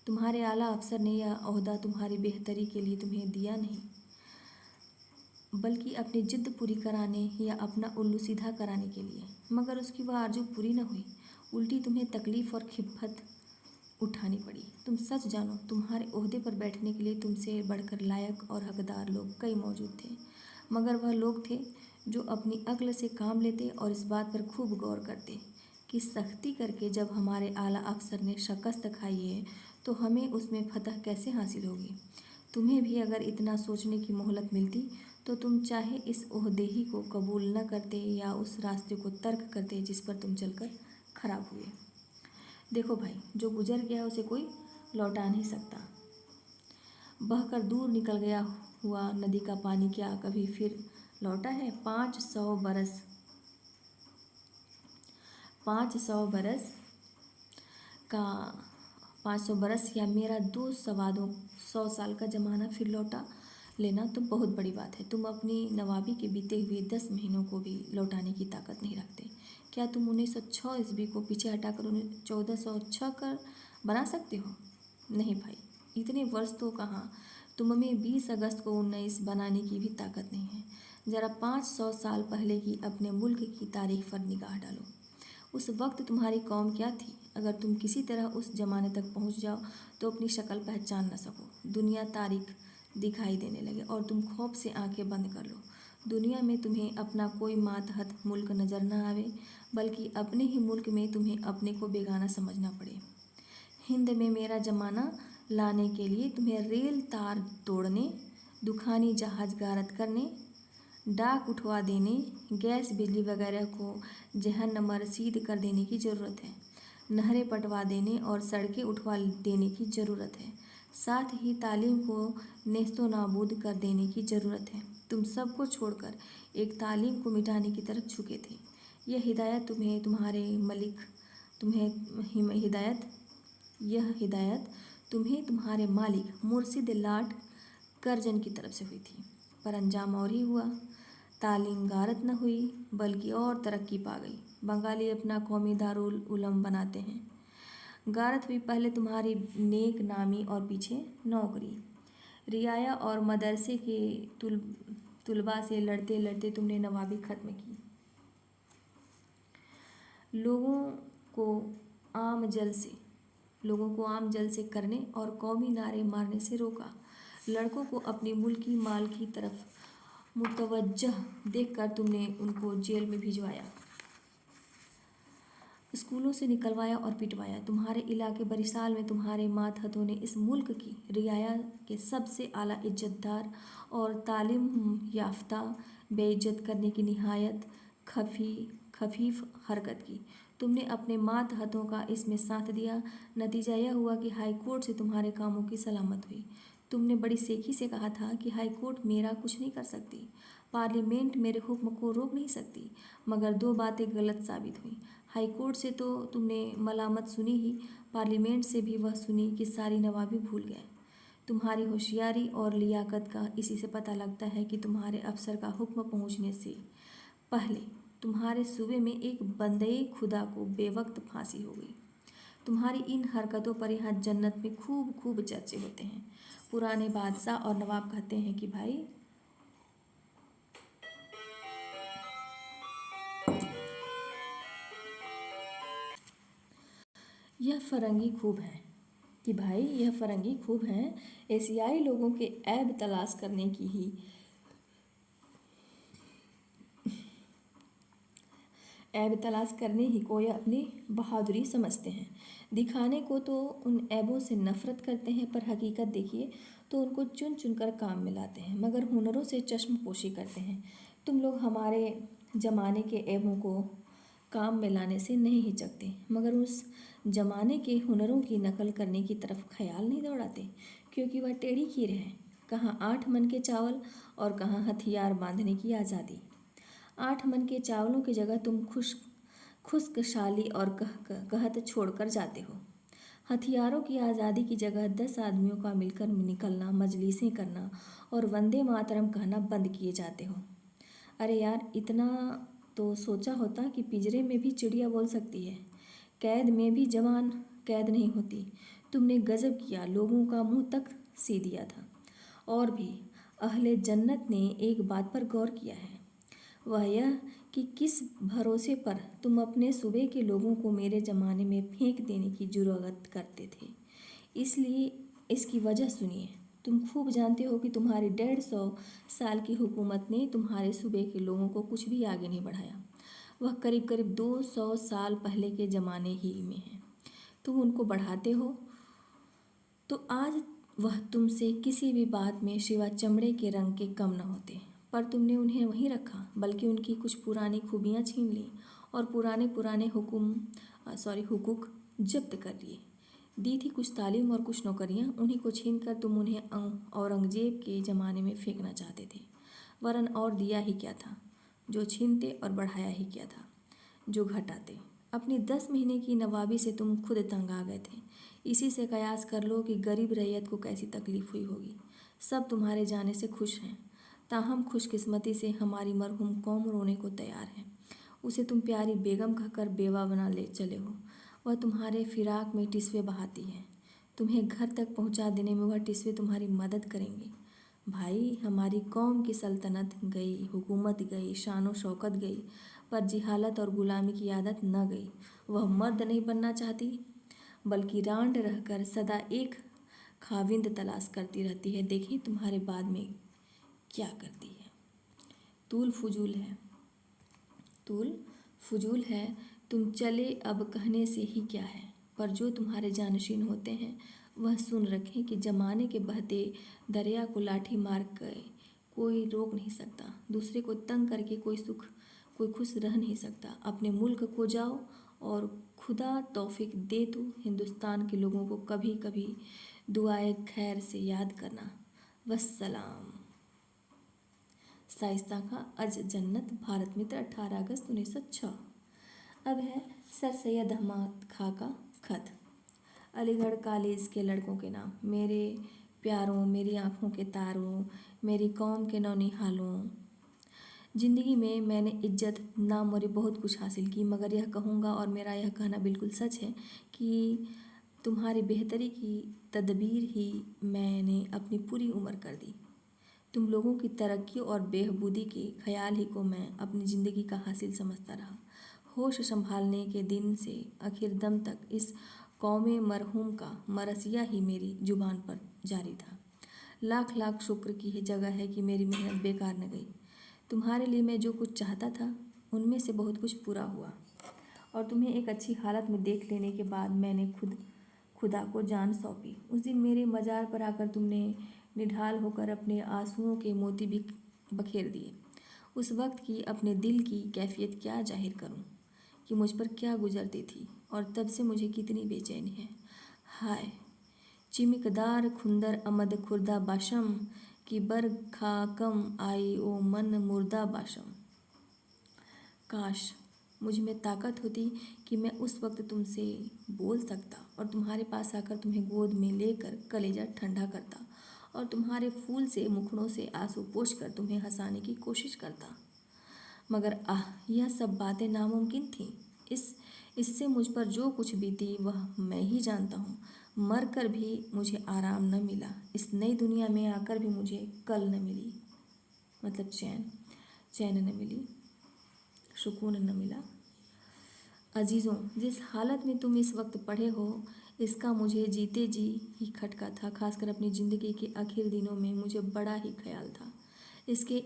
तुम्हारे आला अफसर ने यह ओहदा तुम्हारी बेहतरी के लिए तुम्हें दिया नहीं, बल्कि अपनी जिद पूरी कराने या अपना उल्लू सीधा कराने के लिए। मगर उसकी वह आरज़ू पूरी न हुई, उल्टी तुम्हें तकलीफ़ और खिफ़्फ़त उठानी पड़ी। तुम सच जानो, तुम्हारे ओहदे पर बैठने के लिए तुमसे बढ़कर लायक और हकदार लोग कई मौजूद थे, मगर वह लोग थे जो अपनी अक्ल से काम लेते और इस बात पर खूब गौर करते कि सख्ती करके जब हमारे आला अफसर ने शिकस्त खाई है, तो हमें उसमें फतह कैसे हासिल होगी। तुम्हें भी अगर इतना सोचने की मोहलत मिलती, तो तुम चाहे इस ओहदेही को कबूल न करते या उस रास्ते को तर्क करते जिस पर तुम चलकर खराब हुए। देखो भाई, जो गुजर गया उसे कोई लौटा नहीं सकता। बहकर दूर निकल गया हुआ नदी का पानी क्या कभी फिर लौटा है? 500 बरस या मेरा 100 साल का ज़माना फिर लौटा लेना तो बहुत बड़ी बात है। तुम अपनी नवाबी के बीते हुए 10 महीनों को भी लौटाने की ताकत नहीं रखते। क्या तुम 1906 ईस्वी को पीछे हटाकर 1406 कर बना सकते हो? नहीं भाई, इतने वर्ष तो कहाँ। तुम में 20 अगस्त को 19 बनाने की भी ताकत नहीं है। ज़रा 500 साल पहले की अपने मुल्क की तारीख पर निगाह डालो। उस वक्त तुम्हारी कौम क्या थी? अगर तुम किसी तरह उस ज़माने तक पहुंच जाओ तो अपनी शक्ल पहचान न सको। दुनिया तारीख दिखाई देने लगे और तुम खौफ से आंखें बंद कर लो। दुनिया में तुम्हें अपना कोई मातहत मुल्क नज़र न आवे, बल्कि अपने ही मुल्क में तुम्हें अपने को बेगाना समझना पड़े। हिंद में मेरा ज़माना लाने के लिए तुम्हें रेल तार तोड़ने, दुखानी जहाज़ गारत करने, डाक उठवा देने, गैस बिजली वगैरह को जहन्नम रसीद कर देने की ज़रूरत है। नहरें पटवा देने और सड़कें उठवा देने की ज़रूरत है। साथ ही तालीम को नेस्तो नाबूद कर देने की ज़रूरत है। तुम सबको छोड़कर एक तालीम को मिटाने की तरफ झुके थे। यह हिदायत तुम्हें तुम्हारे मालिक मुर्शिद लॉर्ड कर्जन की तरफ से हुई थी, पर अंजाम और ही हुआ। तालीम गारत न हुई बल्कि और तरक्की पा गई। बंगाली अपना कौमी दारुल उलम बनाते हैं। गारत हुई पहले तुम्हारी नेक नामी और पीछे नौकरी। रियाया और मदरसे के तुलबा से लड़ते लड़ते तुमने नवाबी खत्म की। लोगों को आम जल से करने और कौमी नारे मारने से रोका। लड़कों को अपनी मुल्की माल की तरफ मुतवज्जह देखकर तुमने उनको जेल में भिजवाया, स्कूलों से निकलवाया और पिटवाया। तुम्हारे इलाके बरिसाल में तुम्हारे मातहतों ने इस मुल्क की रियाया के सबसे आला इज्जतदार और तालीम याफ्ता बेइज्जत करने की निहायत खफीफ हरकत की। तुमने अपने मातहतों का इसमें साथ दिया। नतीजा यह हुआ कि हाई कोर्ट से तुम्हारे कामों की सलामत हुई। तुमने बड़ी सेखी से कहा था कि हाई कोर्ट मेरा कुछ नहीं कर सकती, पार्लियामेंट मेरे हुक्म को रोक नहीं सकती, मगर दो बातें गलत साबित हुई। हाई कोर्ट से तो तुमने मलामत सुनी ही, पार्लियामेंट से भी वह सुनी कि सारी नवाबी भूल गए। तुम्हारी होशियारी और लियाकत का इसी से पता लगता है कि तुम्हारे अफसर का हुक्म पहुंचने से पहले तुम्हारे सूबे में एक बंदे खुदा को बेवक्त फांसी हो गई। तुम्हारी इन हरकतों पर यहाँ जन्नत में खूब खूब चर्चे होते हैं। पुराने बादशाह और नवाब कहते हैं कि भाई यह फरंगी खूब हैं, एशियाई लोगों के ऐब तलाश करने की ही ऐब तलाश करने ही को यह अपनी बहादुरी समझते हैं। दिखाने को तो उन ऐबों से नफरत करते हैं, पर हकीकत देखिए तो उनको चुन चुन कर काम में लाते हैं, मगर हुनरों से चश्मपोशी करते हैं। तुम लोग हमारे ज़माने के ऐबों को काम में लाने से नहीं हिचकते, मगर उस ज़माने के हुनरों की नकल करने की तरफ ख्याल नहीं दौड़ाते, क्योंकि वह टेढ़ी खीर है। कहाँ 8 मन के चावल और कहाँ हथियार बांधने की आज़ादी। 8 मन के चावलों की जगह तुम खुश्कशाली और कहत छोड़कर जाते हो। हथियारों की आज़ादी की जगह 10 आदमियों का मिलकर निकलना, मजलिसें करना और वंदे मातरम कहना बंद किए जाते हो। अरे यार, इतना तो सोचा होता कि पिंजरे में भी चिड़िया बोल सकती है, कैद में भी जवान कैद नहीं होती। तुमने गजब किया, लोगों का मुंह तक सी दिया था। और भी अहले जन्नत ने एक बात पर गौर किया है, वह यह कि किस भरोसे पर तुम अपने सूबे के लोगों को मेरे ज़माने में फेंक देने की जुर्अत करते थे। इसलिए इसकी वजह सुनिए। तुम खूब जानते हो कि तुम्हारी 150 साल की हुकूमत ने तुम्हारे सूबे के लोगों को कुछ भी आगे नहीं बढ़ाया। वह करीब करीब 200 साल पहले के ज़माने ही में है। तुम उनको बढ़ाते हो तो आज वह तुमसे किसी भी बात में सिवा चमड़े के रंग के कम न होते, पर तुमने उन्हें वहीं रखा, बल्कि उनकी कुछ पुरानी खूबियाँ छीन लीं और पुराने हुकूक जब्त कर लिए। दी थी कुछ तालीम और कुछ नौकरियाँ, उन्हीं को छीन कर तुम उन्हें औरंगजेब के ज़माने में फेंकना चाहते थे। वरन और दिया ही क्या था जो छीनते, और बढ़ाया ही क्या था जो घटाते। अपनी 10 महीने की नवाबी से तुम खुद तंग आ गए थे। इसी से कयास कर लो कि गरीब रैयत को कैसी तकलीफ़ हुई होगी। सब तुम्हारे जाने से खुश हैं, ताहम खुशकिस्मती से हमारी मरहूम कौम रोने को तैयार है। उसे तुम प्यारी बेगम कहकर बेवा बना ले चले हो। वह तुम्हारे फिराक में टिस्वे बहाती है। तुम्हें घर तक पहुंचा देने में वह टिस्वे तुम्हारी मदद करेंगे। भाई, हमारी कौम की सल्तनत गई, हुकूमत गई, शानो शौकत गई, पर जिहालत और गुलामी की आदत न गई। वह मर्द नहीं बनना चाहती, बल्कि रांड रहकर सदा एक खाविंद तलाश करती रहती है। देखिए तुम्हारे बाद में क्या करती है। तूल फजूल है, तुम चले अब कहने से ही क्या है, पर जो तुम्हारे जानशीन होते हैं वह सुन रखें कि ज़माने के बहते दरिया को लाठी मार के कोई रोक नहीं सकता। दूसरे को तंग करके कोई खुश रह नहीं सकता। अपने मुल्क को जाओ और खुदा तौफीक दे तो हिंदुस्तान के लोगों को कभी कभी दुआए खैर से याद करना। वस्सलाम। शाइस्ता का अज जन्नत, भारत मित्र, 18 अगस्त 1906। अब है सर सैयद अहमद खां का खत। अलीगढ़ कॉलेज के लड़कों के नाम। मेरे प्यारों, मेरी आँखों के तारों, मेरी कौम के नौनिहालों, ज़िंदगी में मैंने इज्जत, नाम और बहुत कुछ हासिल की, मगर यह कहूँगा और मेरा यह कहना बिल्कुल सच है कि तुम्हारी बेहतरी की तदबीर ही मैंने अपनी पूरी उम्र कर दी। तुम लोगों की तरक्की और बेहबूदी के ख्याल ही को मैं अपनी ज़िंदगी का हासिल समझता रहा। होश संभालने के दिन से आखिर दम तक इस कौमे मरहूम का मरसिया ही मेरी जुबान पर जारी था। लाख लाख शुक्र की ये जगह है कि मेरी मेहनत बेकार न गई। तुम्हारे लिए मैं जो कुछ चाहता था उनमें से बहुत कुछ पूरा हुआ, और तुम्हें एक अच्छी हालत में देख लेने के बाद मैंने खुदा को जान सौंपी। उस दिन मेरे मज़ार पर आकर तुमने निढाल होकर अपने आंसुओं के मोती भी बखेर दिए। उस वक्त की अपने दिल की कैफियत क्या जाहिर करूं कि मुझ पर क्या गुजरती थी, और तब से मुझे कितनी बेचैनी है। हाय चिमिकदार खुंदर अमद खुर्दा बाशम की बर खाकम आई ओ मन मुर्दा बाशम। काश मुझ में ताकत होती कि मैं उस वक्त तुमसे बोल सकता और तुम्हारे पास आकर तुम्हें गोद में लेकर कलेजा ठंडा करता और तुम्हारे फूल से मुखड़ों से आंसू पोंछकर तुम्हें हंसाने की कोशिश करता। मगर यह सब बातें नामुमकिन थीं। इससे मुझ पर जो कुछ बीती वह मैं ही जानता हूँ। मर कर भी मुझे आराम न मिला, इस नई दुनिया में आकर भी मुझे कल न मिली, मतलब चैन न मिली, सुकून न मिला। अजीज़ों, जिस हालत में तुम इस वक्त पड़े हो इसका मुझे जीते जी ही खटका था। खासकर अपनी ज़िंदगी के आखिर दिनों में मुझे बड़ा ही ख्याल था। इसके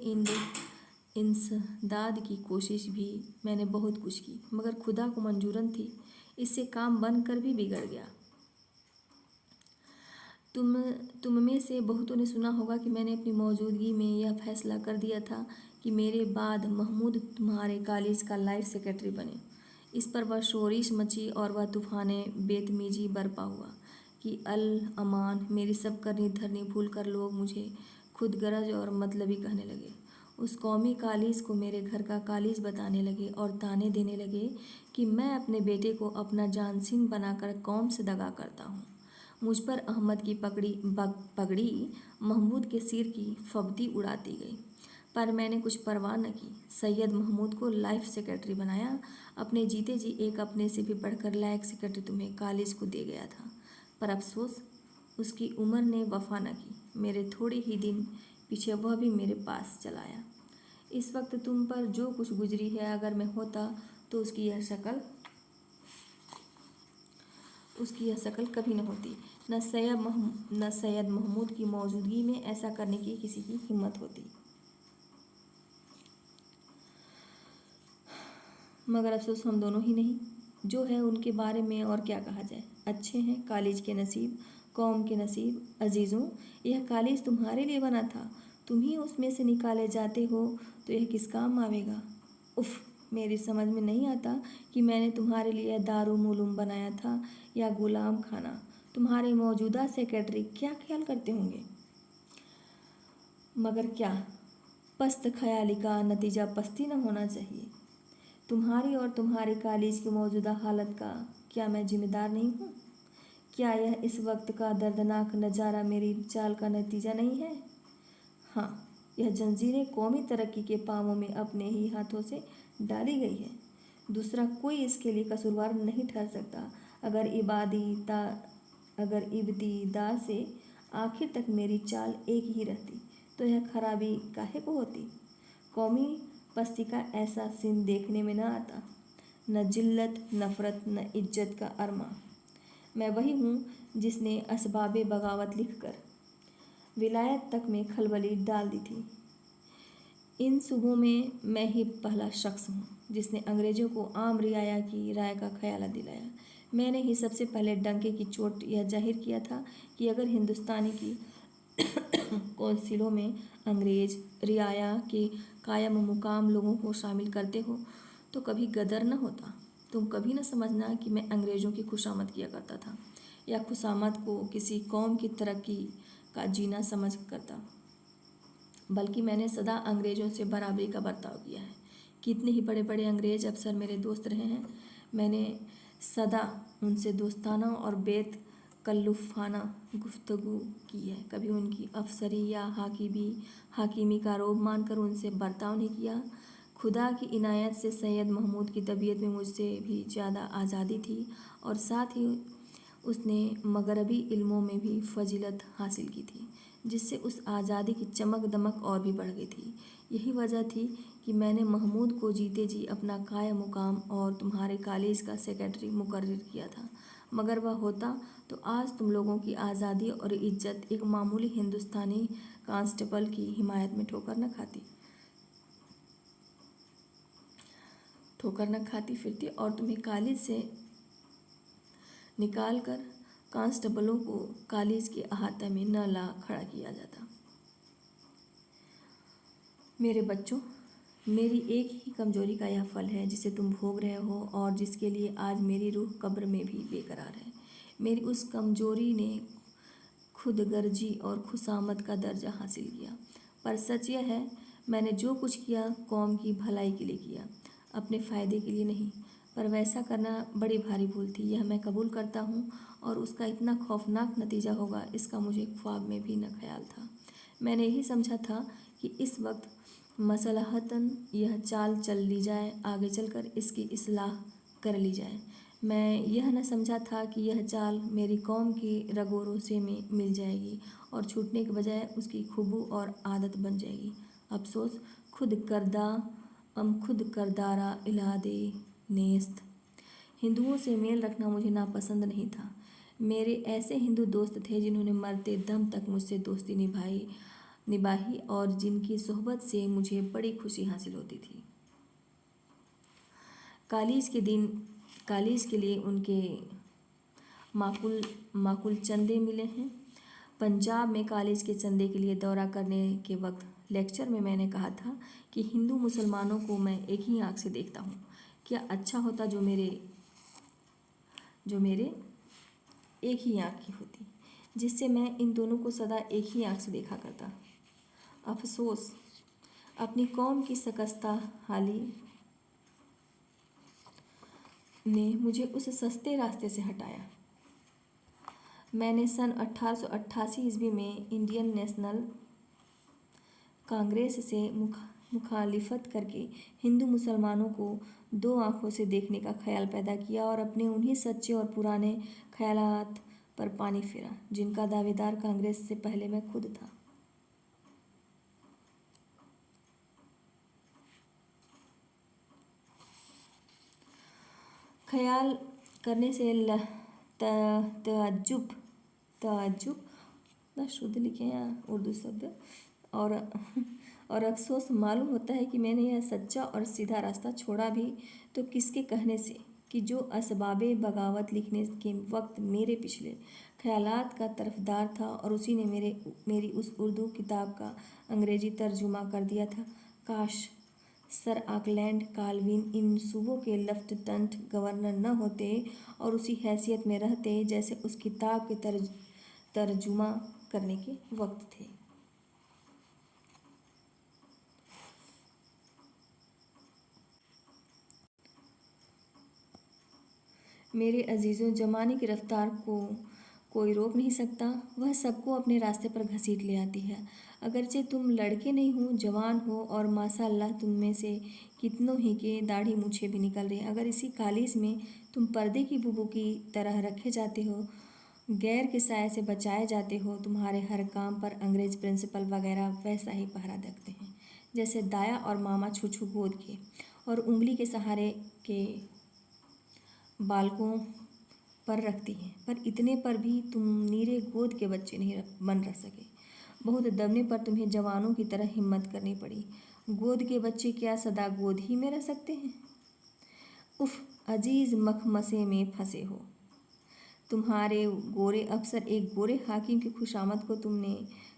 इंसदाद की कोशिश भी मैंने बहुत कुछ की, मगर खुदा को मंजूरन थी। इससे काम बनकर भी बिगड़ गया। तुम में से बहुतों ने सुना होगा कि मैंने अपनी मौजूदगी में यह फैसला कर दिया था कि मेरे बाद महमूद तुम्हारे कॉलेज का लाइफ सेक्रेटरी बने। इस पर वह शोरिश मची और वह तूफ़ाने बेतमीजी बरपा हुआ कि अल अमान मेरी सब करनी धरनी भूल कर लोग मुझे खुदगरज और मतलबी कहने लगे। उस कौमी कॉलेज को मेरे घर का कॉलेज बताने लगे और ताने देने लगे कि मैं अपने बेटे को अपना जानसीन बनाकर कौम से दगा करता हूँ। मुझ पर अहमद की पगड़ी महमूद के सिर की फब्ती उड़ाती गई, पर मैंने कुछ परवाह न की। सैयद महमूद को लाइफ सेक्रेटरी बनाया। अपने जीते जी एक अपने से भी बढ़कर लायक सेक्रेटरी तुम्हें कॉलेज को दे गया था, पर अफसोस उसकी उम्र ने वफा न की। मेरे थोड़े ही दिन पीछे वह भी मेरे पास चला आया। इस वक्त तुम पर जो कुछ गुजरी है, अगर मैं होता तो उसकी यह शक्ल कभी न होती। न सैयद महमूद की मौजूदगी में ऐसा करने की किसी की हिम्मत होती। मगर अफसोस हम दोनों ही नहीं, जो है उनके बारे में और क्या कहा जाए। अच्छे हैं कॉलेज के नसीब, कौम के नसीब। अजीज़ों, यह कॉलेज तुम्हारे लिए बना था, तुम ही उसमें से निकाले जाते हो तो यह किस काम आवेगा। उफ़, मेरी समझ में नहीं आता कि मैंने तुम्हारे लिए दारुल-उलूम बनाया था या गुलाम खाना। तुम्हारे मौजूदा सेक्रेटरी क्या ख्याल करते होंगे। मगर क्या पस्त ख्याली का नतीजा पस्ती न होना चाहिए। तुम्हारी और तुम्हारे कॉलेज की मौजूदा हालत का क्या मैं जिम्मेदार नहीं हूँ। क्या यह इस वक्त का दर्दनाक नज़ारा मेरी चाल का नतीजा नहीं है। हाँ, यह जंजीरें कौमी तरक्की के पाँवों में अपने ही हाथों से डाली गई है। दूसरा कोई इसके लिए कसूरवार नहीं ठहर सकता। अगर इब्तिदा से आखिर तक मेरी चाल एक ही रहती तो यह खराबी काहे को होती। कौमी पस्ती का ऐसा सीन देखने में न आता, न जिल्लत, नफ़रत, न इज्जत का अरमा। मैं वही हूँ जिसने असबाबे बगावत लिखकर विलायत तक में खलबली डाल दी थी। इन सूबों में मैं ही पहला शख्स हूँ जिसने अंग्रेज़ों को आम रियाया की राय का ख्याल दिलाया। मैंने ही सबसे पहले डंके की चोट यह जाहिर किया था कि अगर हिंदुस्तानी की कौंसिलों में अंग्रेज़ रियाया के कायम मुकाम लोगों को शामिल करते हो तो कभी गदर न होता। तुम कभी न समझना कि मैं अंग्रेज़ों की खुशामद किया करता था या खुशामद को किसी कौम की तरक्की का जीना समझ करता, बल्कि मैंने सदा अंग्रेज़ों से बराबरी का बर्ताव किया है। कितने ही बड़े बड़े अंग्रेज़ अफसर मेरे दोस्त रहे हैं, मैंने सदा उनसे दोस्ताना और कल्लुफ़ाना गुफ्तगू की है, कभी उनकी अफसरी या हाकिमी का रोब मानकर उनसे बर्ताव नहीं किया। खुदा की इनायत से सैयद महमूद की तबीयत में मुझसे भी ज़्यादा आज़ादी थी और साथ ही उसने मगरबी इल्मों में भी फजीलत हासिल की थी, जिससे उस आज़ादी की चमक दमक और भी बढ़ गई थी। यही वजह थी कि मैंने महमूद को जीते जी अपना काया मुकाम और तुम्हारे कॉलेज का सेक्रेटरी मुकर्रर किया था, मगर वह होता तो आज तुम लोगों की आज़ादी और इज्जत एक मामूली हिंदुस्तानी कांस्टेबल की हिमायत में ठोकर न खाती फिरती और तुम्हें कॉलेज से निकाल कर कांस्टेबलों को कॉलेज के अहाते में न ला खड़ा किया जाता। मेरे बच्चों, मेरी एक ही कमजोरी का यह फल है जिसे तुम भोग रहे हो और जिसके लिए आज मेरी रूह कब्र में भी बेकरार है। मेरी उस कमजोरी ने खुदगर्जी और खुशामद का दर्जा हासिल किया, पर सच यह है मैंने जो कुछ किया कौम की भलाई के लिए किया, अपने फ़ायदे के लिए नहीं। पर वैसा करना बड़ी भारी भूल थी, यह मैं कबूल करता हूँ, और उसका इतना खौफनाक नतीजा होगा इसका मुझे ख्वाब में भी न ख्याल था। मैंने यही समझा था कि इस वक्त मसलहतन यह चाल चल ली जाए, आगे चलकर इसकी इस्लाह कर ली जाए। मैं यह न समझा था कि यह चाल मेरी कौम की रगो रोसे में मिल जाएगी और छूटने के बजाय उसकी खुशबू और आदत बन जाएगी। अफसोस खुद करदारा इलादे नेस्त। हिंदुओं से मेल रखना मुझे नापसंद नहीं था। मेरे ऐसे हिंदू दोस्त थे जिन्होंने मरते दम तक मुझसे दोस्ती निभाई और जिनकी सोहबत से मुझे बड़ी खुशी हासिल होती थी। कॉलेज के लिए उनके माकुल चंदे मिले हैं। पंजाब में कॉलेज के चंदे के लिए दौरा करने के वक्त लेक्चर में मैंने कहा था कि हिंदू मुसलमानों को मैं एक ही आँख से देखता हूँ। क्या अच्छा होता जो मेरे एक ही आँख की होती, जिससे मैं इन दोनों को सदा एक ही आँख से देखा करता। अफसोस अपनी कौम की शकस्ता हाली ने मुझे उस सस्ते रास्ते से हटाया। मैंने सन 1888 ईस्वी में इंडियन नेशनल कांग्रेस से मुखालिफत करके हिंदू मुसलमानों को दो आँखों से देखने का ख्याल पैदा किया और अपने उन्हीं सच्चे और पुराने ख्यालात पर पानी फेरा जिनका दावेदार कांग्रेस से पहले मैं खुद था। ख्याल करने से ताज्जुब ना शुद्ध लिखे हैं उर्दू शब्द और अफसोस मालूम होता है कि मैंने यह सच्चा और सीधा रास्ता छोड़ा भी तो किसके कहने से कि जो असबाबे बगावत लिखने के वक्त मेरे पिछले ख्यालात का तरफदार था और उसी ने मेरी उस उर्दू किताब का अंग्रेजी तर्जुमा कर दिया था। काश सर ऑकलैंड काल्विन इन सूबों के लेफ्टिनेंट गवर्नर न होते और उसी हैसियत में रहते जैसे उस किताब के तर्जुमा करने के वक्त थे। मेरे अजीज़ों, ज़माने की रफ्तार को कोई रोक नहीं सकता, वह सबको अपने रास्ते पर घसीट ले आती है। अगरचे तुम लड़के नहीं हो, जवान हो और माशाअल्लाह तुम में से कितनों ही के दाढ़ी मूछें भी निकल रही हैं। अगर इसी कॉलेज में तुम पर्दे की बुबू की तरह रखे जाते हो, गैर के साए से बचाए जाते हो, तुम्हारे हर काम पर अंग्रेज प्रिंसिपल वगैरह वैसा ही पहरा देखते हैं जैसे दाया और मामा छू गोद के और उंगली के सहारे के बालकों पर रखती हैं। पर इतने पर भी तुम नीरे गोद के बच्चे नहीं बन रह सके। बहुत दबने पर तुम्हें जवानों की तरह हिम्मत करनी पड़ी। गोद के बच्चे क्या सदा गोद ही में रह सकते हैं? उफ, अजीज़ मखमसे में फंसे हो। तुम्हारे गोरे अफसर एक गोरे हाकिम की खुशामद को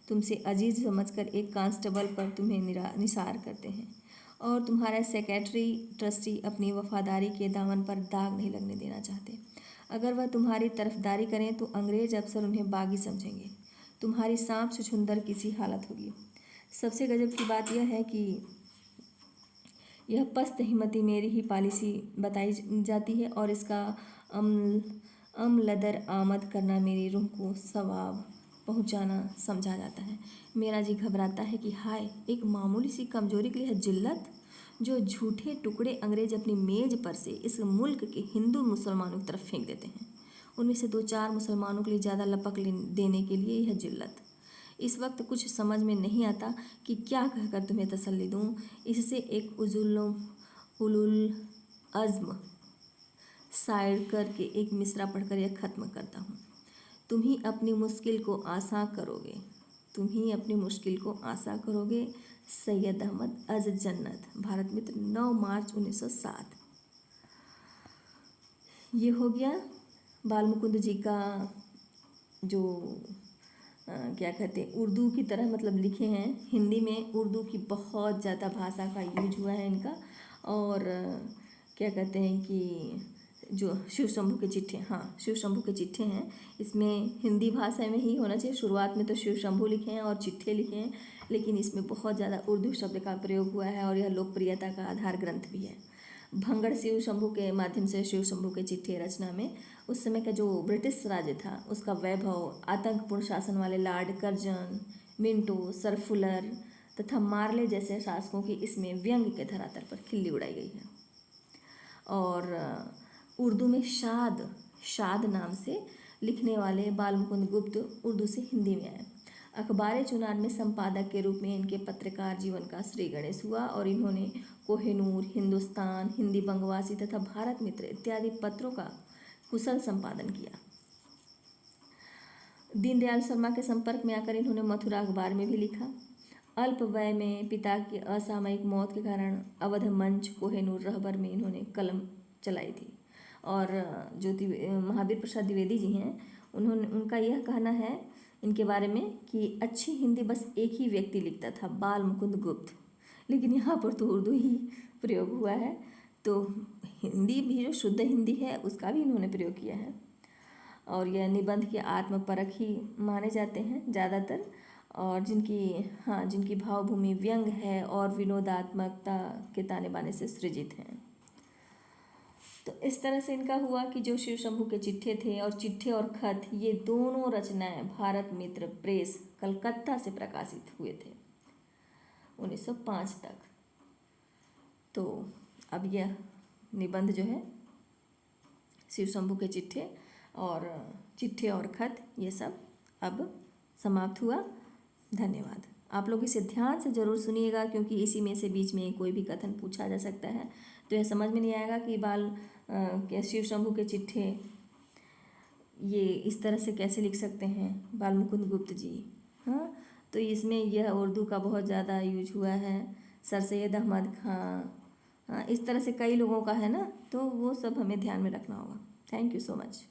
तुमसे अजीज़ समझकर एक कांस्टेबल पर तुम्हें निसार करते हैं और तुम्हारे सेक्रेटरी ट्रस्टी अपनी वफादारी के दामन पर दाग नहीं लगने देना चाहते। अगर वह तुम्हारी तरफदारी करें तो अंग्रेज अफसर उन्हें बागी समझेंगे। तुम्हारी सांप छुछुंदर की सी हालत होगी। सबसे गजब की बात यह है कि यह पस्त हिम्मती मेरी ही पॉलिसी बताई जाती है और इसका लदर आमद करना मेरी रूह को सवाब पहुंचाना समझा जाता है। मेरा जी घबराता है कि हाय, एक मामूली सी कमजोरी के लिए है जिल्लत। जो झूठे टुकड़े अंग्रेज अपनी मेज पर से इस मुल्क के हिंदू मुसलमानों की तरफ फेंक देते हैं, उनमें से 2-4 मुसलमानों के लिए ज़्यादा लपक देने के लिए यह जिल्लत। इस वक्त कुछ समझ में नहीं आता कि क्या कहकर तुम्हें तसल्ली दूँ। इससे एक उलुल अज़्म शायर करके एक मिसरा पढ़कर यह ख़त्म करता हूँ। तुम ही अपनी मुश्किल को आसान करोगे, तुम ही अपनी मुश्किल को आसान करोगे। सैयद अहमद अज़ जन्नत, भारत मित्र, 9 मार्च 1907। ये हो गया बाल मुकुंद जी का जो क्या कहते हैं, उर्दू की तरह मतलब लिखे हैं। हिंदी में उर्दू की बहुत ज़्यादा भाषा का यूज हुआ है इनका। और क्या कहते हैं कि जो शिव शंभू के चिट्ठे, हाँ शिव शंभू के चिट्ठे हैं, इसमें हिंदी भाषा में ही होना चाहिए। शुरुआत में तो शिव शंभू लिखे हैं और चिट्ठे लिखे हैं, लेकिन इसमें बहुत ज़्यादा उर्दू शब्द का प्रयोग हुआ है और यह लोकप्रियता का आधार ग्रंथ भी है। भंगड़ शिव शंभू के माध्यम से शिव शंभू के चिट्ठे रचना में उस समय का जो ब्रिटिश राज्य था उसका वैभव, आतंकपूर्ण शासन वाले Lord Curzon, Minto, sir Fuller तथा मार्ले जैसे शासकों की इसमें व्यंग के धरातल पर खिल्ली उड़ाई गई है। और उर्दू में शाद नाम से लिखने वाले बाल मुकुंद गुप्त उर्दू से हिंदी में आए। अखबार चुनार में संपादक के रूप में इनके पत्रकार जीवन का श्री गणेश हुआ और इन्होंने कोहिनूर, हिंदुस्तान, हिंदी बंगवासी तथा भारत मित्र इत्यादि पत्रों का कुशल संपादन किया। दीनदयाल शर्मा के संपर्क में आकर इन्होंने मथुरा अखबार में भी लिखा। अल्प वय में पिता की असामयिक मौत के कारण अवध मंच, कोहिनूर, रहबर में इन्होंने कलम चलाई थी। और जो महावीर प्रसाद द्विवेदी जी हैं, उनका यह कहना है इनके बारे में कि अच्छी हिंदी बस एक ही व्यक्ति लिखता था, बाल मुकुंद गुप्त, लेकिन यहाँ पर तो उर्दू ही प्रयोग हुआ है। तो हिंदी भी जो शुद्ध हिंदी है उसका भी इन्होंने प्रयोग किया है। और यह निबंध के आत्मपरक ही माने जाते हैं ज़्यादातर, और जिनकी भावभूमि व्यंग है और विनोदात्मकता के ताने बाने से सृजित हैं। तो इस तरह से इनका हुआ कि जो शिव शंभू के चिट्ठे थे और चिट्ठे और खत, ये दोनों रचनाएं भारत मित्र प्रेस कलकत्ता से प्रकाशित हुए थे 1905 तक। तो अब यह निबंध जो है शिव शंभू के चिट्ठे और खत, ये सब अब समाप्त हुआ। धन्यवाद। आप लोग इसे ध्यान से ज़रूर सुनिएगा, क्योंकि इसी में से बीच में कोई भी कथन पूछा जा सकता है, तो यह समझ में नहीं आएगा कि शिव शंभू के चिट्ठे ये इस तरह से कैसे लिख सकते हैं बाल मुकुंद गुप्त जी। हाँ, तो इसमें यह उर्दू का बहुत ज़्यादा यूज हुआ है। सर सैयद अहमद खां, हाँ, इस तरह से कई लोगों का है ना, तो वो सब हमें ध्यान में रखना होगा। Thank you so much.